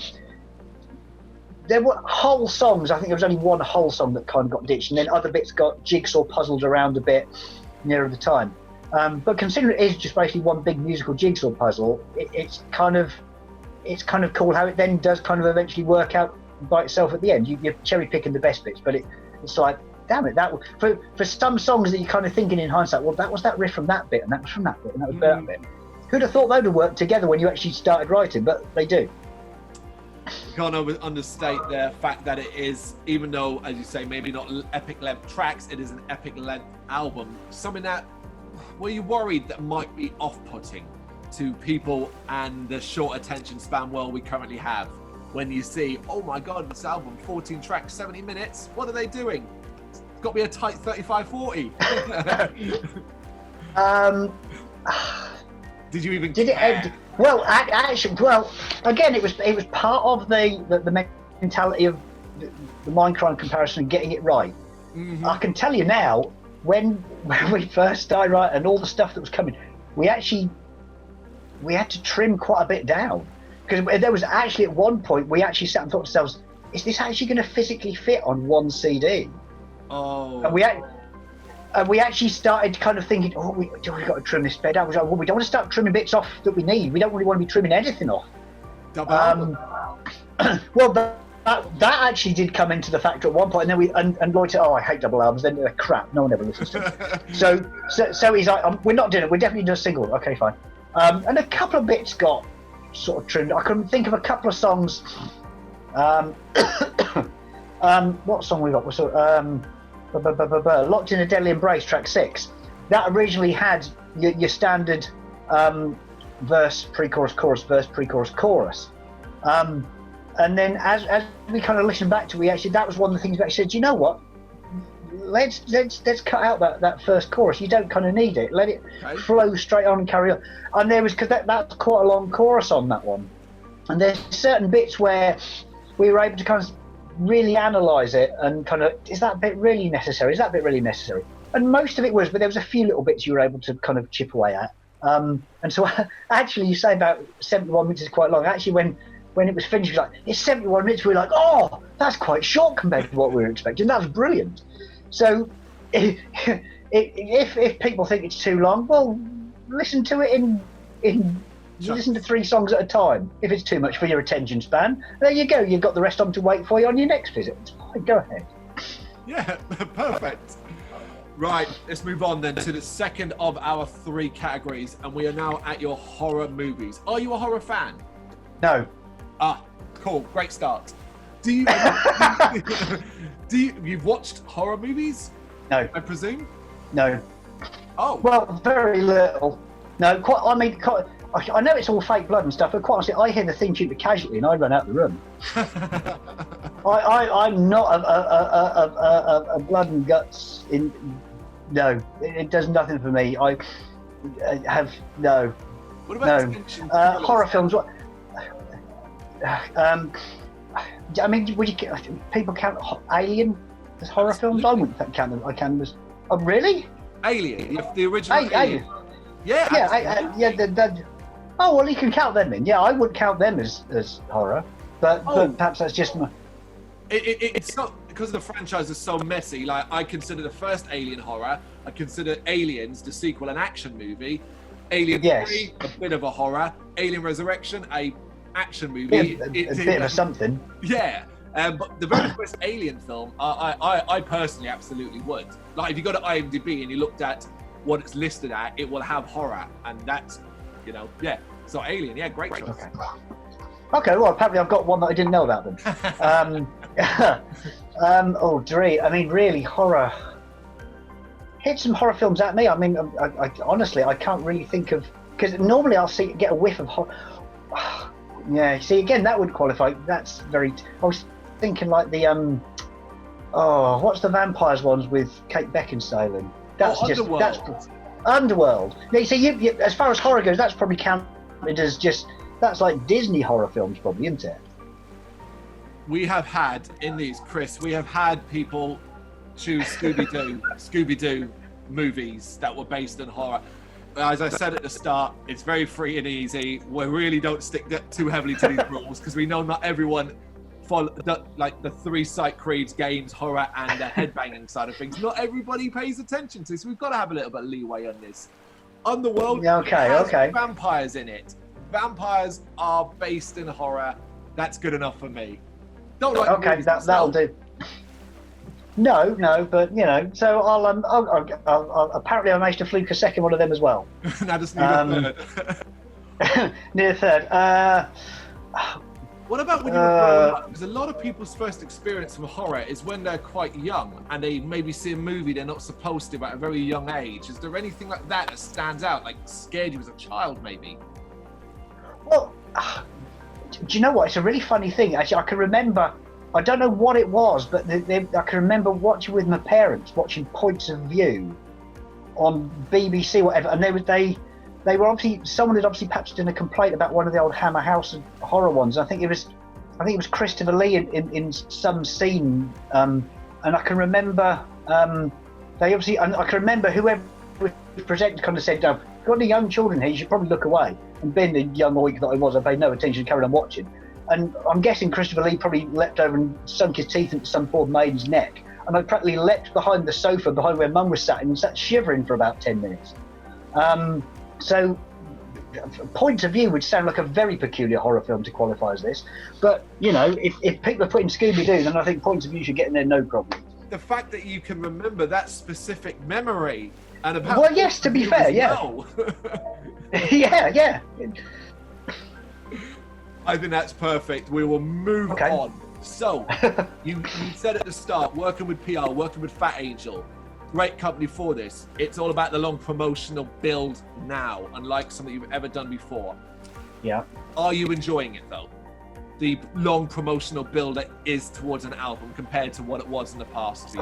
there were whole songs, I think there was only one whole song that kind of got ditched, and then other bits got jigsaw puzzled around a bit nearer the time. But considering it is just basically one big musical jigsaw puzzle, it's kind of cool how it then does kind of eventually work out by itself at the end. You're cherry picking the best bits, but it's like, damn it, that for some songs that you're kind of thinking in hindsight, well, that was that riff from that bit, and that was from that bit, and that was that bit. Who'd have thought they'd have worked together when you actually started writing? But they do. Can't understate the fact that it is, even though, as you say, maybe not epic length tracks, it is an epic length album. Something that, were you worried that might be off-putting to people and the short attention span world we currently have, when you see, oh my god, this album, 14 tracks, 70 minutes, what are they doing? It's got to be a tight 35-40. Did you even did care? It end? Well, actually, again, it was part of the mentality of the Mindcrime comparison and getting it right. Mm-hmm. I can tell you now, when we first started writing and all the stuff that was coming, we had to trim quite a bit down, because there was actually at one point we actually sat and thought to ourselves, is this actually going to physically fit on one CD? Oh. And we actually started kind of thinking, we've got to trim this bit out. We don't want to start trimming bits off that we need. We don't really want to be trimming anything off. Well, that actually did come into the factor at one point, and then and Lloyd said, I hate double albums. Then they're crap. No one ever listens to them. so he's like, we're not doing it. We're definitely doing a single. Okay, fine. And a couple of bits got sort of trimmed. I can think of a couple of songs. What song we got? Locked in a Deadly Embrace, track 6. That originally had your standard verse, pre-chorus, chorus, verse, pre-chorus, chorus. And then as we kind of listened back to it, that was one of the things we actually said, you know what? Let's cut out that first chorus. You don't kind of need it. Let it flow straight on and carry on. And there was, because that's quite a long chorus on that one. And there's certain bits where we were able to kind of really analyse it and kind of, is that bit really necessary? Is that bit really necessary? And most of it was, but there was a few little bits you were able to kind of chip away at. And so actually, you say about 71 minutes is quite long. Actually, when it was finished, it was like, it's 71 minutes. We were like, oh, that's quite short compared to what we were expecting. That was brilliant. So if people think it's too long, well, listen to it in listen to 3 songs at a time. If it's too much for your attention span, there you go. You've got the rest on to wait for you on your next visit. It's fine. Go ahead. Yeah, perfect. Right, let's move on then to the second of our 3 categories, and we are now at your horror movies. Are you a horror fan? No. Ah, cool, great start. Do you? You've watched horror movies? No. I presume. No. Oh. Well, very little. No, quite. I mean, I know it's all fake blood and stuff, but quite honestly, I hear the theme tune to Casualty and I run out the room. I'm not a blood and guts in. No, it does nothing for me. I have no. What about horror films? What? I mean, would you people count Alien as horror films? I wouldn't count them. I count them as. Oh, really? Alien, the original Alien. Yeah. Oh well, you can count them in. Yeah, I would count them as horror, but perhaps that's just my. It's not because the franchise is so messy. Like, I consider the first Alien horror. I consider Aliens, the sequel, an action movie. Alien 3, a bit of a horror. Alien Resurrection, a action movie. Yeah, a bit of something. Yeah. But the very first Alien film, I personally absolutely would. Like, if you go to IMDb and you looked at what it's listed at, it will have horror, and that's, yeah. So Alien, yeah, great choice. Okay, well, apparently I've got one that I didn't know about them. Dree, I mean, really, horror. Hit some horror films at me. I mean, I honestly, I can't really think of, because normally I'll get a whiff of horror. Yeah, see, again, that would qualify. That's very. I was thinking like the what's the vampires ones with Kate Beckinsale in? That's just Underworld. That's Underworld. Now, you see, you, as far as horror goes, that's probably counted as just. That's like Disney horror films, probably, isn't it? We have had in these, Chris. We have had people choose Scooby-Doo movies that were based in horror. As I said at the start, it's very free and easy. We really don't stick too heavily to these rules because we know not everyone follow like the 3 Sight Creeds, games, horror, and the headbanging side of things. Not everybody pays attention to, so we've got to have a little bit of leeway on this. Underworld has vampires in it. Vampires are based in horror. That's good enough for me. Don't like okay, that'll do. No, but so I'll apparently I managed to fluke a second one of them as well. Now just need a third. Near third. What about when you were growing up? Because a lot of people's first experience of horror is when they're quite young and they maybe see a movie they're not supposed to at a very young age. Is there anything like that stands out, like scared you as a child, maybe? Well, do you know what? It's a really funny thing. Actually, I can remember. I don't know what it was, but I can remember watching with my parents, watching Points of View on BBC, whatever, and they were obviously, someone had obviously patched in a complaint about one of the old Hammer House horror ones. I think it was Christopher Lee in some scene, and I can remember they obviously, and I can remember whoever was presenting kind of said, "Oh, if you've got any young children here, you should probably look away." And being the young oik that I was, I paid no attention, carried on watching. And I'm guessing Christopher Lee probably leapt over and sunk his teeth into some poor maiden's neck. And I practically leapt behind the sofa behind where Mum was sat and sat shivering for about 10 minutes. So Points of View would sound like a very peculiar horror film to qualify as this. But, if people are putting Scooby-Doo, then I think Points of View should get in there no problem. The fact that you can remember that specific memory and about... Well, yes, to be fair, yeah. Well. Yeah. I think that's perfect. We will move on. So, you said at the start, working with PR, working with Fat Angel, great company for this. It's all about the long promotional build now, unlike something you've ever done before. Yeah. Are you enjoying it, though? The long promotional build that is towards an album compared to what it was in the past?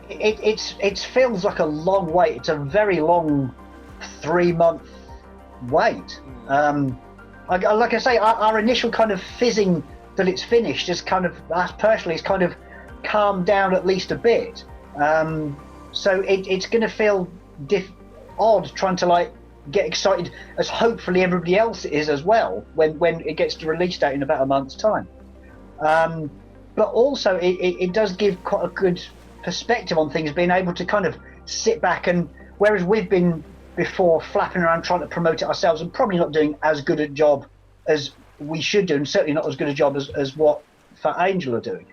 It feels like a long wait. It's a very long 3-month wait. Like I say, our initial kind of fizzing that it's finished is kind of, personally, it's kind of calmed down at least a bit. So it's going to feel odd trying to like get excited as hopefully everybody else is as well when it gets to release date in about a month's time. But also it does give quite a good perspective on things, being able to kind of sit back, and whereas we've been before flapping around trying to promote it ourselves and probably not doing as good a job as we should do, and certainly not as good a job as what Fat Angel are doing.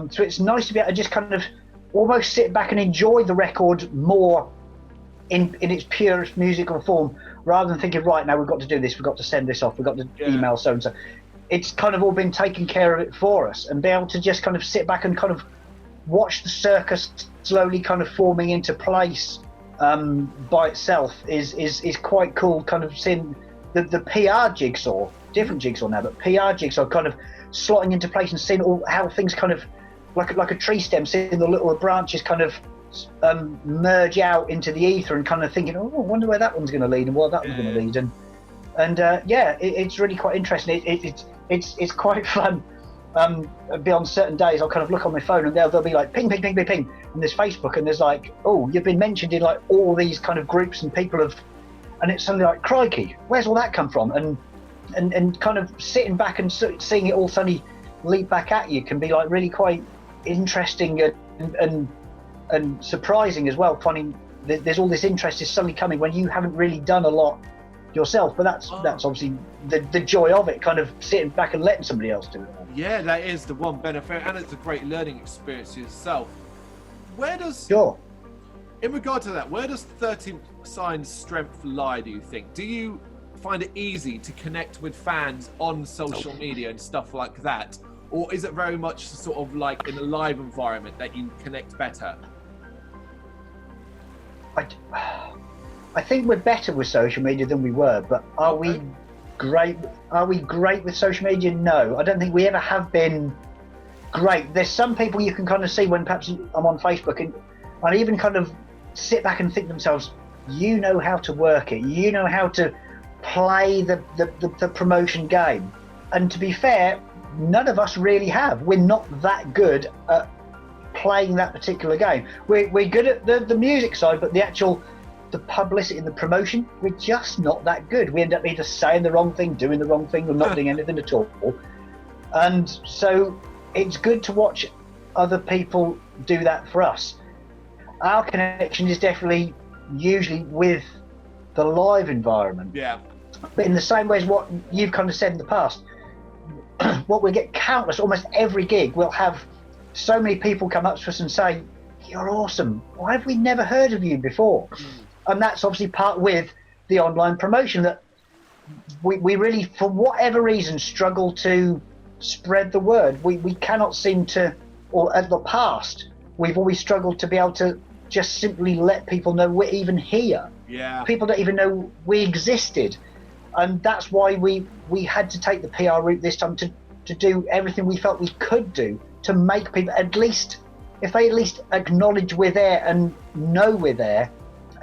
So it's nice to be able to just kind of almost sit back and enjoy the record more in its purest musical form, rather than thinking, right, now we've got to do this, we've got to send this off, we've got to email so and so. It's kind of all been taken care of it for us, and be able to just kind of sit back and kind of watch the circus slowly kind of forming into place by itself is quite cool. Kind of seeing the PR jigsaw, different jigsaw now, but PR jigsaw kind of slotting into place, and seeing all how things kind of like a tree stem, seeing the little branches kind of merge out into the ether, and kind of thinking, oh, I wonder where that one's going to lead and what that one's going to lead, and it's really quite interesting. It's quite fun. Beyond certain days, I'll kind of look on my phone and they'll be like ping, ping, ping, ping, ping, and there's Facebook, and there's like, oh, you've been mentioned in like all these kind of groups, and people have, and it's something like, crikey, where's all that come from? And kind of sitting back and seeing it all suddenly leap back at you can be like really quite interesting and surprising as well, finding there's all this interest is suddenly coming when you haven't really done a lot yourself. But that's obviously the joy of it, kind of sitting back and letting somebody else do it. Yeah, that is the one benefit, and it's a great learning experience yourself. Where does in regard to that, where does 13th Sign's strength lie, do you think? Do you find it easy to connect with fans on social media and stuff like that, or is it very much sort of like in a live environment that you connect better? I think we're better with social media than we were, but are we great? Are we great with social media? No, I don't think we ever have been great. There's some people you can kind of see when perhaps I'm on Facebook and even kind of sit back and think to themselves, you know how to work it, you know how to play the promotion game. And to be fair, none of us really have. We're not that good at playing that particular game. We're good at the music side, but the publicity and the promotion, we're just not that good. We end up either saying the wrong thing, doing the wrong thing, or not doing anything at all. And so it's good to watch other people do that for us. Our connection is definitely usually with the live environment. Yeah. But in the same way as what you've kind of said in the past, what we get countless, almost every gig, we'll have so many people come up to us and say, you're awesome. Why have we never heard of you before? And that's obviously part with the online promotion, that we really, for whatever reason, struggle to spread the word. We cannot seem to, or at the past, we've always struggled to be able to just simply let people know we're even here. Yeah. People don't even know we existed. And that's why we had to take the PR route this time, to do everything we felt we could do to make people, at least, if they at least acknowledge we're there and know we're there,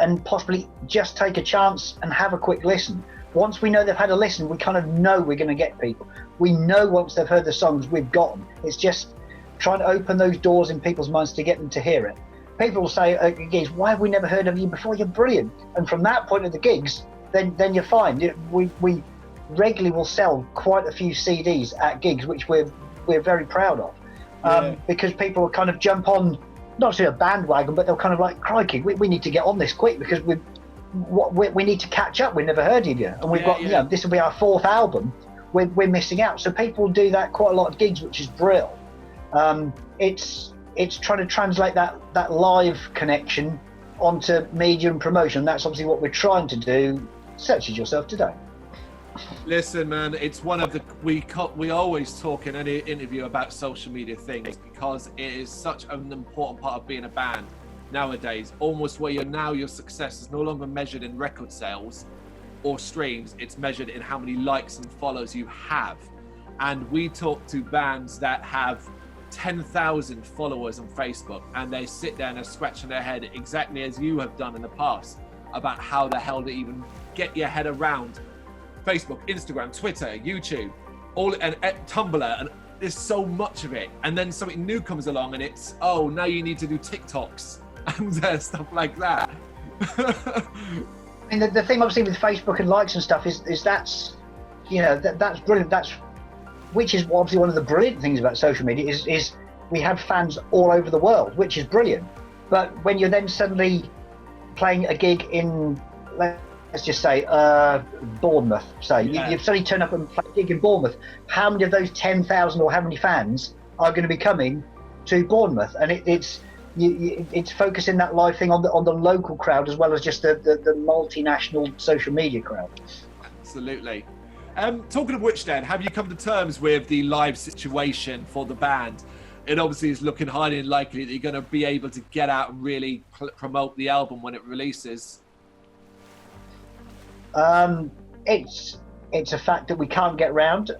and possibly just take a chance and have a quick listen. Once we know they've had a listen, we kind of know we're going to get people. We know once they've heard the songs, we've got them. It's just trying to open those doors in people's minds to get them to hear it. People will say at gigs, why have we never heard of you before? You're brilliant. And from that point of the gigs, then you're fine. We regularly will sell quite a few CDs at gigs, which we're very proud of, because people will kind of jump on, not to a bandwagon, but they'll kind of like, crikey, we need to get on this quick, because we need to catch up. We've never heard of you, and we've got, you know, this will be our 4th album. We're missing out. So people do that quite a lot of gigs, which is brilliant. It's trying to translate that live connection onto media and promotion. That's obviously what we're trying to do, such as yourself today. Listen, man, it's one of the we always talk in any interview about social media things, because it is such an important part of being a band nowadays. Almost where your success is no longer measured in record sales or streams, it's measured in how many likes and follows you have. And we talk to bands that have 10,000 followers on Facebook, and they sit there and they're scratching their head, exactly as you have done in the past, about how the hell to even get your head around Facebook, Instagram, Twitter, YouTube, and Tumblr, and there's so much of it. And then something new comes along, and it's, oh, now you need to do TikToks and stuff like that. I mean, the thing obviously with Facebook and likes and stuff is that's, you know, that's brilliant. Which is obviously one of the brilliant things about social media is we have fans all over the world, which is brilliant. But when you're then suddenly playing a gig in, let's just say, Bournemouth, say, you've suddenly turned up and played a gig in Bournemouth, how many of those 10,000 or how many fans are going to be coming to Bournemouth? And it's focusing that live thing on the local crowd as well as just the multinational social media crowd. Absolutely. Talking of which then, have you come to terms with the live situation for the band? It obviously is looking highly unlikely that you're going to be able to get out and really promote the album when it releases. It's a fact that we can't get round.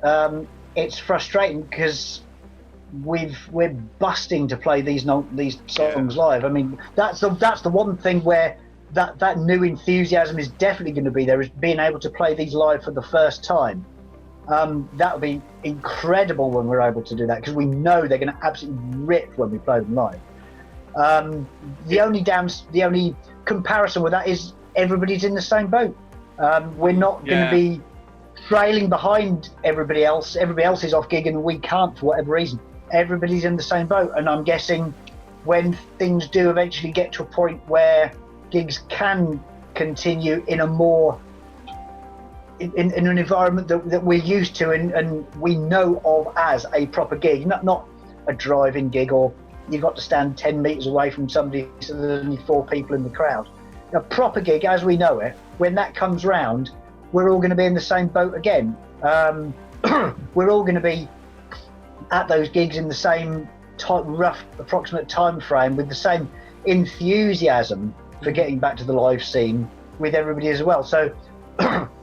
It's frustrating because we're busting to play these songs live. I mean, that's the one thing where that new enthusiasm is definitely going to be there, is being able to play these live for the first time. That would be incredible when we're able to do that, because we know they're going to absolutely rip when we play them live. The only comparison with that is everybody's in the same boat. We're not going to be trailing behind everybody else. Everybody else is off gig and we can't for whatever reason. Everybody's in the same boat, and I'm guessing when things do eventually get to a point where gigs can continue in a more in an environment that we're used to and we know of as a proper gig, not a drive-in gig, or you've got to stand 10 meters away from somebody so there's only 4 people in the crowd. A proper gig as we know it, when that comes round, we're all going to be in the same boat again. We're all going to be at those gigs in the same rough approximate time frame, with the same enthusiasm for getting back to the live scene with everybody as well. So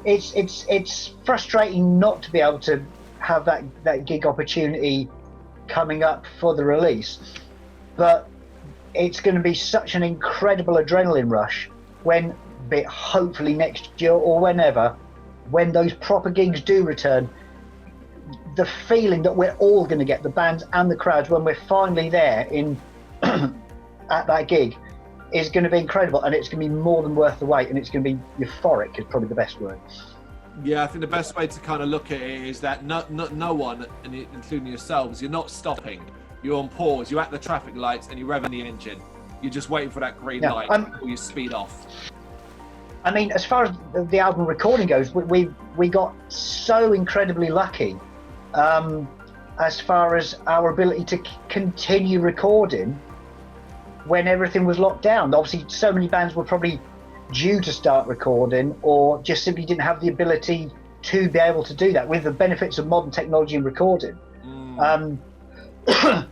it's frustrating not to be able to have that gig opportunity coming up for the release, but it's going to be such an incredible adrenaline rush when, hopefully next year or whenever, when those proper gigs do return. The feeling that we're all going to get, the bands and the crowds, when we're finally there at that gig, is going to be incredible, and it's going to be more than worth the wait, and it's going to be euphoric is probably the best word. Yeah, I think the best way to kind of look at it is that no one, including yourselves, you're not stopping. You're on pause. You're at the traffic lights and you're revving the engine. You're just waiting for that green light before you speed off. I mean, as far as the album recording goes, we got so incredibly lucky as far as our ability to continue recording when everything was locked down. Obviously, so many bands were probably due to start recording or just simply didn't have the ability to be able to do that with the benefits of modern technology and recording.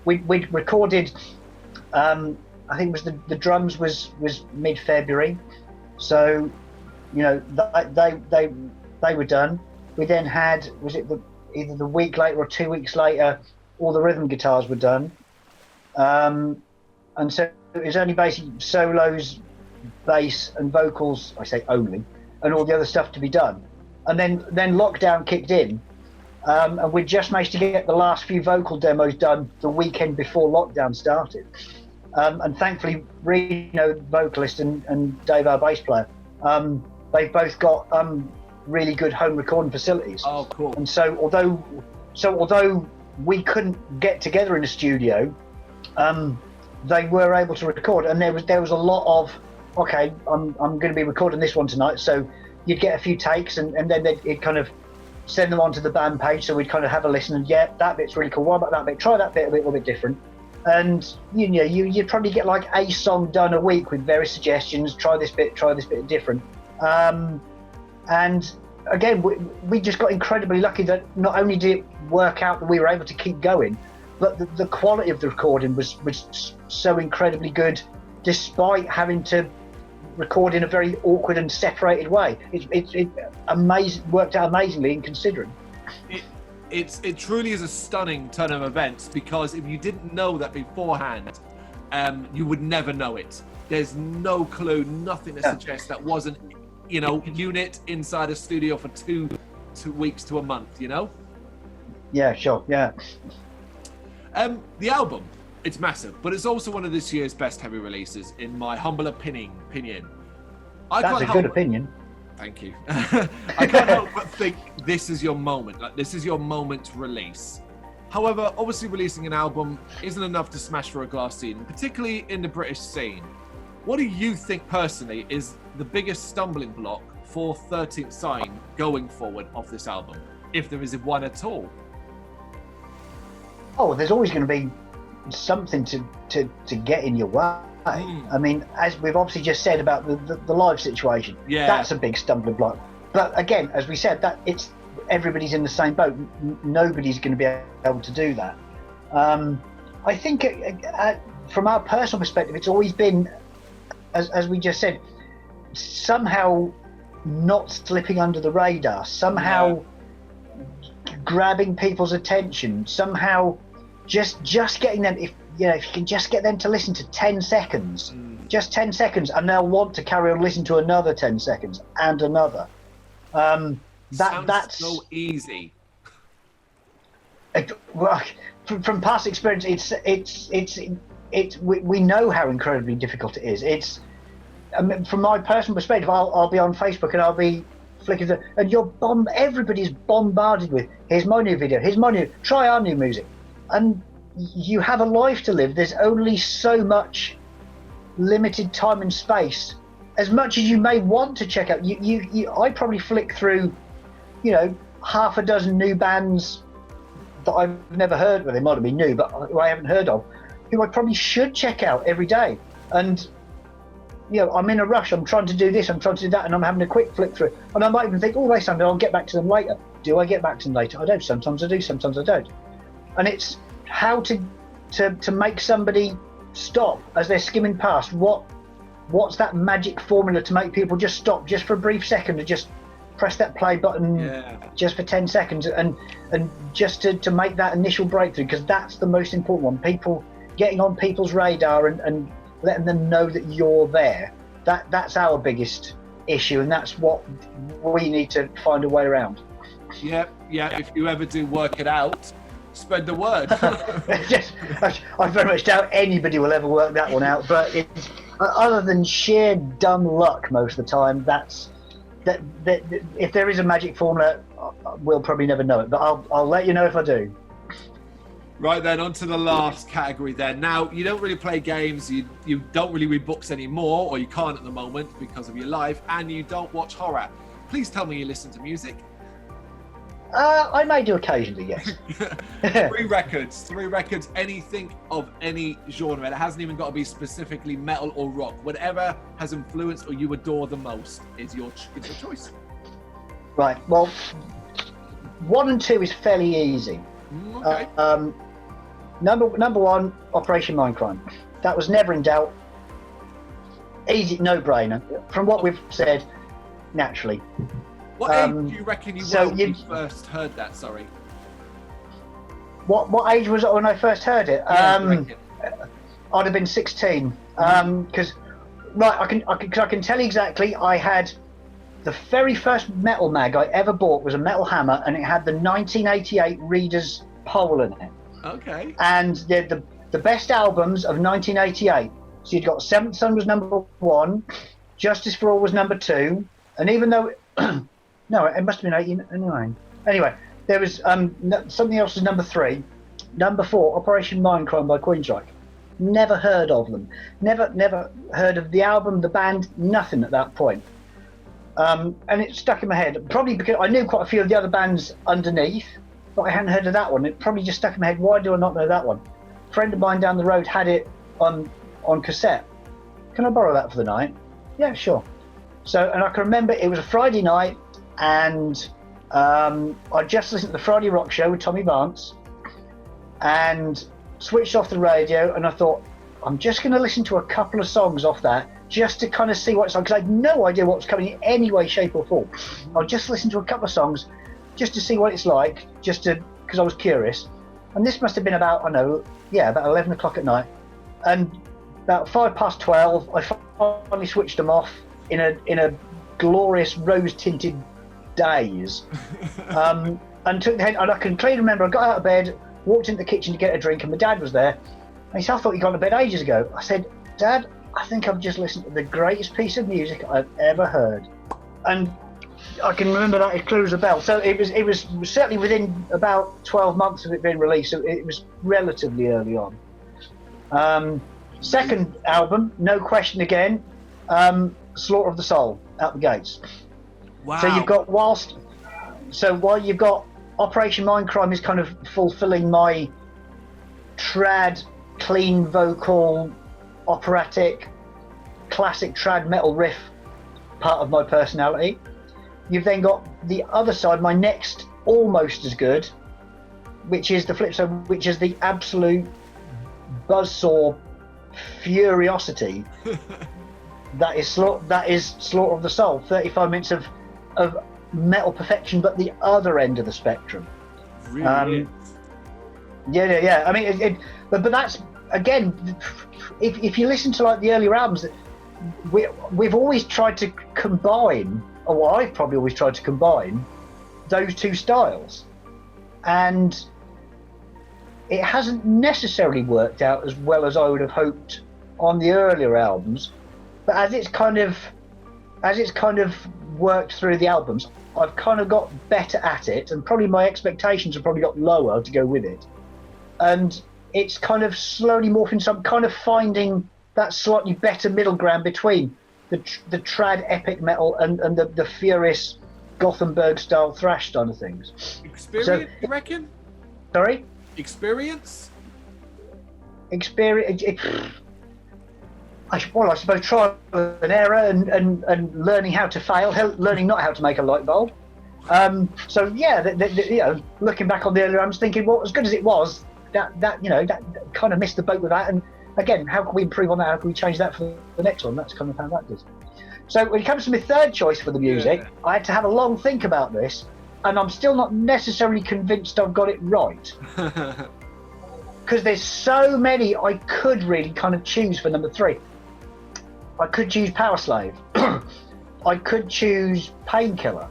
We recorded, I think it was the drums was mid-February, so you know they were done. We then had, was it either the week later or 2 weeks later, all the rhythm guitars were done, and so it was only basically solos, bass and vocals, I say only, and all the other stuff to be done. And then lockdown kicked in, and we just managed to get the last few vocal demos done the weekend before lockdown started. And thankfully, Reno, vocalist, and Dave, our bass player, they've both got really good home recording facilities. Oh, cool. And so although we couldn't get together in a studio, they were able to record, and there was a lot of, okay, I'm going to be recording this one tonight, so you'd get a few takes, and then they'd kind of send them onto the band page, so we'd kind of have a listen, and yeah, that bit's really cool, what about that bit, try that bit a little bit different. And you know, you'd probably get like a song done a week with various suggestions, try this bit different. And again, we just got incredibly lucky that not only did it work out that we were able to keep going, but the quality of the recording was so incredibly good, despite having to record in a very awkward and separated way. It worked out amazingly in considering. It truly is a stunning turn of events, because if you didn't know that beforehand, you would never know it. There's no clue, nothing to suggest that wasn't, you know, unit inside a studio for two weeks to a month, you know? Yeah, sure, yeah. The album, It's massive, but it's also one of this year's best heavy releases, in my humble opinion. That's a good opinion. Thank you. I can't help but think this is your moment. Like, this is your moment to release. However, obviously releasing an album isn't enough to smash through a glass ceiling, particularly in the British scene. What do you think personally is the biggest stumbling block for 13th Sign going forward off this album, if there is one at all? Oh, there's always going to be something to get in your way. I mean, as we've obviously just said about the live situation, that's a big stumbling block. But again, as we said, that it's everybody's in the same boat. Nobody's going to be able to do that. I think from our personal perspective, it's always been, as we just said, somehow not slipping under the radar, somehow grabbing people's attention, somehow just getting them, if you can just get them to listen to 10 seconds, just 10 seconds, and they'll want to carry on listening to another 10 seconds and another. That's so easy. From past experience, we know how incredibly difficult it is. From my personal perspective, I'll be on Facebook and I'll be flicking through, and everybody's bombarded with, here's my new video, try our new music, and you have a life to live. There's only so much limited time and space. As much as you may want to check out, I probably flick through, half a dozen new bands that I've never heard of. Well, they might have been new, but who I haven't heard of, who I probably should check out every day. And I'm in a rush. I'm trying to do this, I'm trying to do that, and I'm having a quick flick through. And I might even think, they sound good, I'll get back to them later. Do I get back to them later? I don't. Sometimes I do, sometimes I don't. And it's how to make somebody stop as they're skimming past. What's that magic formula to make people just stop just for a brief second and just press that play button just for 10 seconds and just to make that initial breakthrough, because that's the most important one. People getting on people's radar and letting them know that you're there. That's our biggest issue, and that's what we need to find a way around. Yeah. If you ever do work it out, spread the word. I very much doubt anybody will ever work that one out, but it's, other than sheer dumb luck most of the time, that if there is a magic formula, we'll probably never know it, but I'll let you know if I do. Right then, on to the last category then. Now, you don't really play games, you don't really read books anymore, or you can't at the moment because of your life, and you don't watch horror. Please tell me you listen to music. I may do occasionally, yes. Three records, anything of any genre. It hasn't even got to be specifically metal or rock. Whatever has influenced or you adore the most is your choice. Right, well, 1 and 2 is fairly easy. Okay. Number 1, Operation Mindcrime. That was never in doubt. Easy, no-brainer. From what we've said, naturally. What age do you reckon you were when you first heard that? Sorry. What age was it when I first heard it? Yeah, I'd have been 16. Because I can tell you exactly. I had the very first metal mag I ever bought was a Metal Hammer, and it had the 1988 Reader's Poll in it. Okay. And the best albums of 1988. So you'd got Seventh Son was number 1, Justice for All was number 2, and even though no, it must have been 89. Anyway, there was something else was number 3. Number 4, Operation Mindcrime by Queensryche. Never heard of them. Never heard of the album, the band, nothing at that point. And it stuck in my head. Probably because I knew quite a few of the other bands underneath, but I hadn't heard of that one. It probably just stuck in my head. Why do I not know that one? A friend of mine down the road had it on cassette. Can I borrow that for the night? Yeah, sure. So, and I can remember it was a Friday night, and I just listened to the Friday Rock Show with Tommy Vance, and switched off the radio, and I thought, I'm just going to listen to a couple of songs off that, just to kind of see what it's like, because I had no idea what was coming in any way, shape or form. I'll just listen to a couple of songs, just to see what it's like, because I was curious. And this must have been about, about 11 o'clock at night. And about 12:05, I finally switched them off in a glorious rose-tinted daze. And took the head, and I can clearly remember I got out of bed, walked into the kitchen to get a drink, and my dad was there, And he said, I thought you'd gone to bed ages ago. I said, Dad, I think I've just listened to the greatest piece of music I've ever heard. And I can remember that as clear as a bell. So it was certainly within about 12 months of it being released, so it was relatively early on. Second album, no question again, Slaughter of the Soul, out the gates. Wow. So you've got while you've got Operation Mindcrime is kind of fulfilling my trad, clean vocal, operatic, classic trad metal riff part of my personality. You've then got the other side, my next almost as good, which is the flip side, which is the absolute buzzsaw furiosity. that is Slaughter of the Soul. 35 minutes of metal perfection, but the other end of the spectrum. Really? Yeah. I mean, but that's again, if you listen to like the earlier albums, we've always tried to combine, or well, I've probably always tried to combine those two styles, and it hasn't necessarily worked out as well as I would have hoped on the earlier albums. But as it's kind of worked through the albums, I've kind of got better at it, and probably my expectations have probably got lower to go with it. And it's kind of slowly morphing, so I'm kind of finding that slightly better middle ground between the trad epic metal and the furious Gothenburg style thrash style of things. Experience, you reckon? Sorry? Experience? I suppose trial and error and learning how to fail, learning not how to make a light bulb. So yeah, you know, looking back on the earlier, I'm just thinking, well, as good as it was, that kind of missed the boat with that. And again, how can we improve on that? How can we change that for the next one? That's kind of how that is. So when it comes to my third choice for the music, I had to have a long think about this, and I'm still not necessarily convinced I've got it right. Because there's so many I could really kind of choose for number 3. I could choose Power Slave. I could choose Painkiller.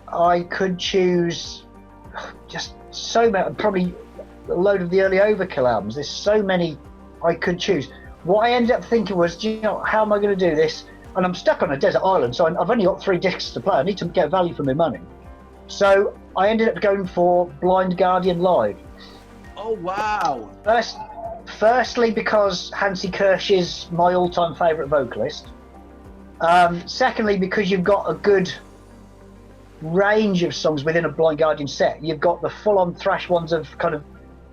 I could choose just so many, probably a load of the early Overkill albums. There's so many I could choose. What I ended up thinking was, do you know, how am I going to do this? And I'm stuck on a desert island, so I've only got 3 discs to play. I need to get value for my money. So I ended up going for Blind Guardian Live. Oh, wow. Firstly, because Hansi Kirsch is my all-time favourite vocalist. Secondly, because you've got a good range of songs within a Blind Guardian set. You've got the full-on thrash ones of kind of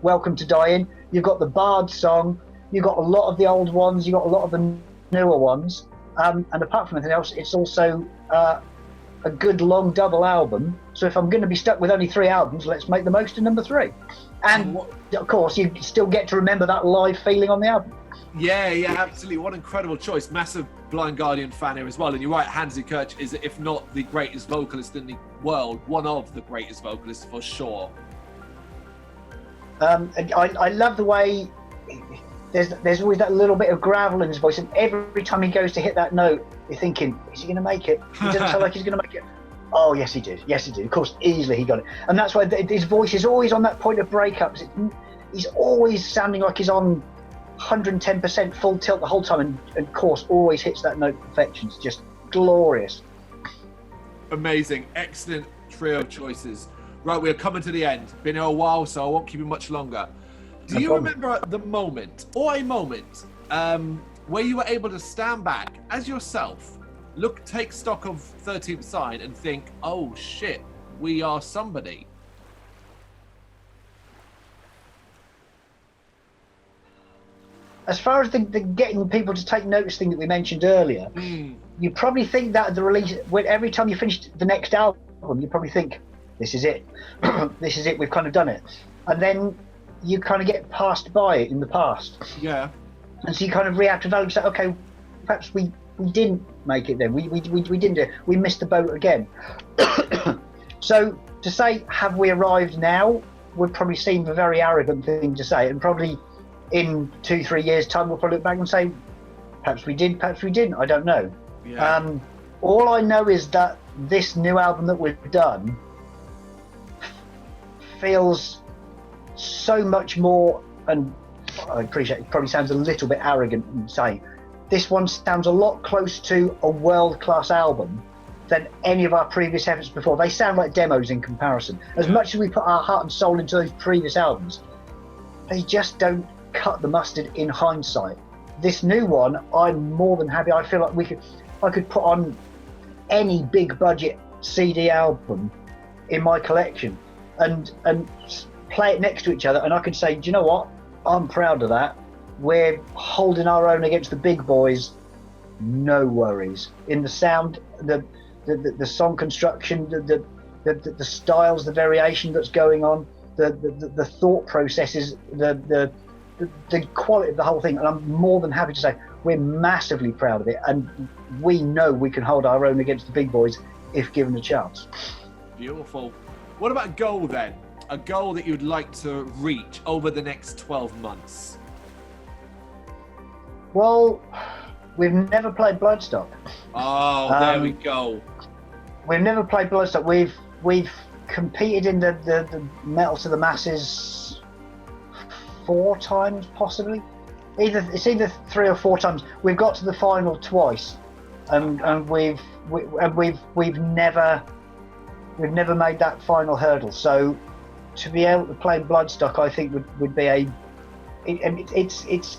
Welcome to Dying. You've got the Bard song. You've got a lot of the old ones. You've got a lot of the newer ones. And apart from anything else, it's also a good long double album. So if I'm going to be stuck with only 3 albums, let's make the most of number 3. And of course, you still get to remember that live feeling on the album. Yeah, absolutely. What an incredible choice. Massive Blind Guardian fan here as well. And you're right, Hansi Kirsch is, if not the greatest vocalist in the world, one of the greatest vocalists for sure. I love the way there's always that little bit of gravel in his voice, and every time he goes to hit that note, you're thinking, is he going to make it? He doesn't sound like he's going to make it. Oh, yes, he did. Yes, he did. Of course, easily he got it. And that's why his voice is always on that point of breakups. He's always sounding like he's on 110% full tilt the whole time, and of course, always hits that note to perfection. It's just glorious. Amazing. Excellent trio of choices. Right, we're coming to the end. Been here a while, so I won't keep you much longer. Do you remember the moment, or a moment, where you were able to stand back as yourself, take stock of 13th Sign and think, oh shit, we are somebody? As far as the getting people to take notice thing that we mentioned earlier, you probably think that at the release, every time you finish the next album, you probably think, this is it. This is it, we've kind of done it. And then you kind of get passed by it in the past. Yeah. And so you kind of reactivate and say, okay, perhaps we didn't make it then. We didn't do it. We missed the boat again. So to say, have we arrived now, would probably seem a very arrogant thing to say. And probably in 2-3 years' time, we'll probably look back and say, perhaps we did, perhaps we didn't. I don't know. Yeah. All I know is that this new album that we've done feels so much more and I appreciate it probably sounds a little bit arrogant in saying, this one sounds a lot closer to a world-class album than any of our previous efforts before. They sound like demos in comparison. As much as we put our heart and soul into those previous albums, they just don't cut the mustard in hindsight. This new one, I'm more than happy. I feel like I could put on any big budget CD album in my collection and play it next to each other, and I could say, do you know what? I'm proud of that. We're holding our own against the big boys. No worries. In the sound, the song construction, the styles, the variation that's going on, the thought processes, the quality of the whole thing. And I'm more than happy to say we're massively proud of it, and we know we can hold our own against the big boys if given a chance. Beautiful. What about a goal then? A goal that you'd like to reach over the next 12 months? Well, we've never played Bloodstock. Oh, there we go. We've never played Bloodstock. We've competed in the Metal to the Masses 4 times, possibly. It's either 3 or 4 times. We've got to the final twice, and we've never made that final hurdle. So to be able to play Bloodstock, I think would be it's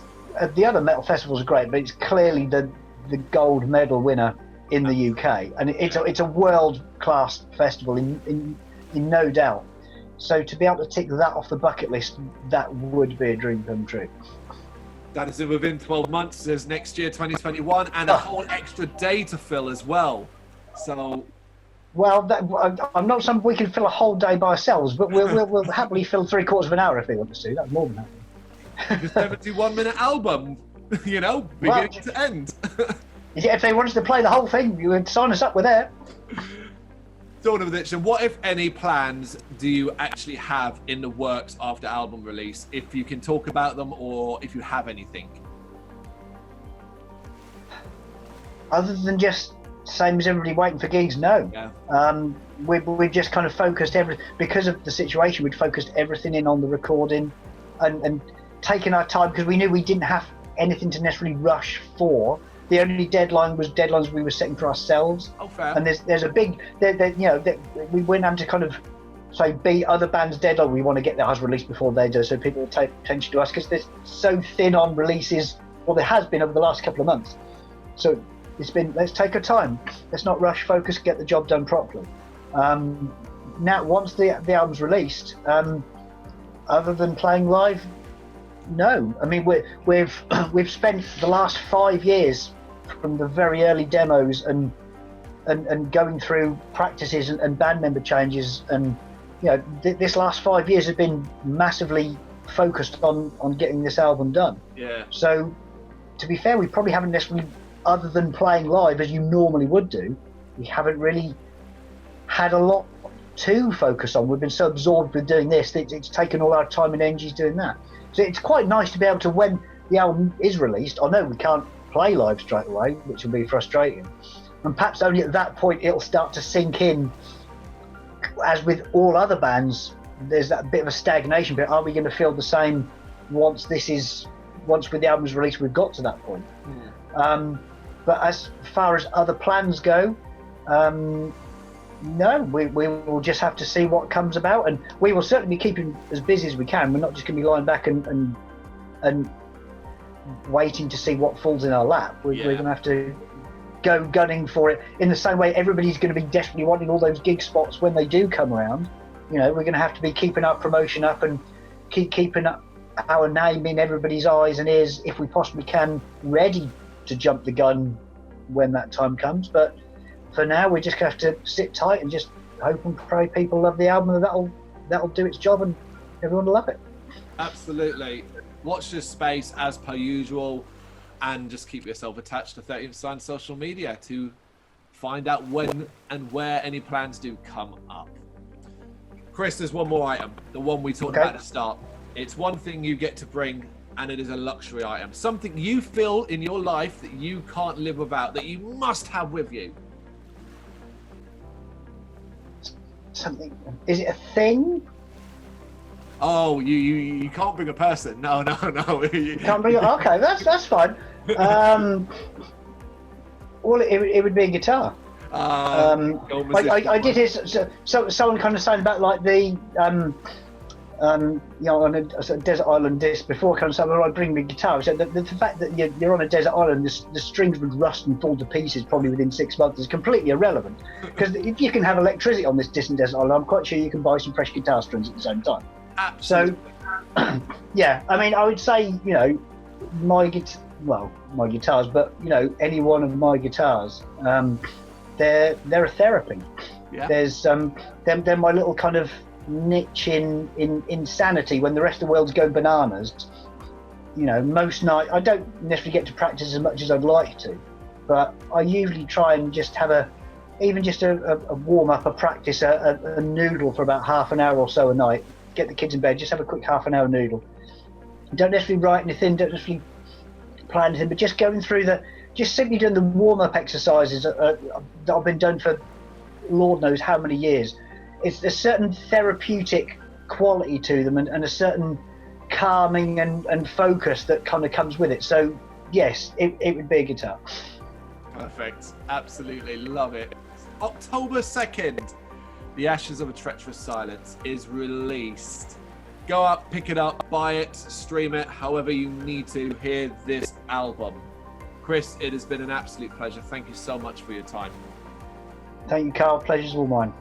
the other metal festivals are great, but it's clearly the gold medal winner in the UK, and it's a world class festival in no doubt. So to be able to tick that off the bucket list, that would be a dream come true. That is within 12 months. There's next year, 2021, and a whole extra day to fill as well. So. Well, I'm not something we can fill a whole day by ourselves, but we'll happily fill 3/4 of an hour if they want us to. That's more than happy. The 71-minute album, beginning to end. Yeah, if they want us to play the whole thing, you would sign us up with that. Dawn of Addiction, what, if any, plans do you actually have in the works after album release? If you can talk about them, or if you have anything. Other than just same as everybody waiting for gigs, no. Yeah. We just kind of focused because of the situation. We'd focused everything in on the recording and taking our time, because we knew we didn't have anything to necessarily rush for. The only deadline was deadlines we were setting for ourselves. Oh, fair. And there's a big, we wouldn't have to kind of say beat other bands' deadline. We want to get ours released before they do, so people will take attention to us, because they're so thin on releases. Well, there has been over the last couple of months. So it's been, let's take our time. Let's not rush, focus, get the job done properly. Now, once the album's released, other than playing live, no. I mean, we've spent the last 5 years from the very early demos and going through practices and band member changes, and this last 5 years have been massively focused on getting this album done. Yeah. So, to be fair, we probably haven't necessarily, other than playing live as you normally would do, we haven't really had a lot to focus on. We've been so absorbed with doing this that it's taken all our time and energies doing that. So it's quite nice to be able to, when the album is released, I know we can't play live straight away, which will be frustrating. And perhaps only at that point it'll start to sink in. As with all other bands, there's that bit of a stagnation bit. Are we going to feel the same once with the album's released, we've got to that point? But as far as other plans go, no, we will just have to see what comes about, and we will certainly be keeping as busy as we can. We're not just going to be lying back and waiting to see what falls in our lap. We're going to have to go gunning for it, in the same way everybody's going to be desperately wanting all those gig spots when they do come around. We're going to have to be keeping our promotion up and keeping up our name in everybody's eyes and ears, if we possibly can, ready to jump the gun when that time comes. But for now, we just have to sit tight and just hope and pray people love the album, and that'll do its job, and everyone will love it. Absolutely. Watch this space as per usual, and just keep yourself attached to 13th Sign social media to find out when and where any plans do come up. Chris, there's one more item, the one we talked about at the start. It's one thing you get to bring, and it is a luxury item. Something you feel in your life that you can't live without, that you must have with you. Something, is it a thing? Oh, you can't bring a person. No. You Can't bring it. Okay, that's fine. Well, it would be a guitar. I did hear someone kind of saying about like the you know, on a sort of desert island disc before, kind of saying, well, I'd bring me a guitar. So the fact that you're on a desert island, the strings would rust and fall to pieces probably within 6 months is completely irrelevant. Because if you can have electricity on this distant desert island, I'm quite sure you can buy some fresh guitar strings at the same time. Absolutely. So, yeah, I mean, I would say, you know, my guitars, but you know, any one of my guitars, they're a therapy. Yeah. There's they're my little kind of niche in insanity when the rest of the world's going bananas. You know, most night I don't necessarily get to practice as much as I'd like to, but I usually try and just have a warm up, a practice, a noodle for about half an hour or so a night. Get the kids in bed, just have a quick half an hour noodle. Don't necessarily write anything, don't necessarily play anything, but just going through just simply doing the warm up exercises that I've been done for Lord knows how many years. It's a certain therapeutic quality to them and a certain calming and focus that kind of comes with it. So yes, it would be a guitar. Perfect. Absolutely love it. October 2nd, The Ashes of a Treacherous Silence is released. Go up, pick it up, buy it, stream it, however you need to hear this album. Chris, it has been an absolute pleasure. Thank you so much for your time. Thank you, Carl. Pleasure's all mine.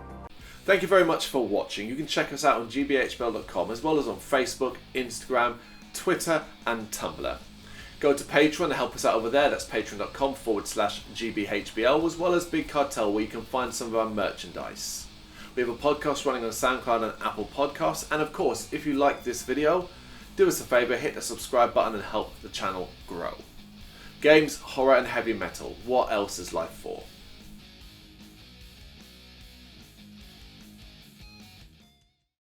Thank you very much for watching. You can check us out on gbhbl.com as well as on Facebook, Instagram, Twitter and Tumblr. Go to Patreon to help us out over there. That's patreon.com/gbhbl, as well as Big Cartel, where you can find some of our merchandise. We have a podcast running on SoundCloud and Apple Podcasts. And of course, if you like this video, do us a favour, hit the subscribe button and help the channel grow. Games, horror and heavy metal. What else is life for?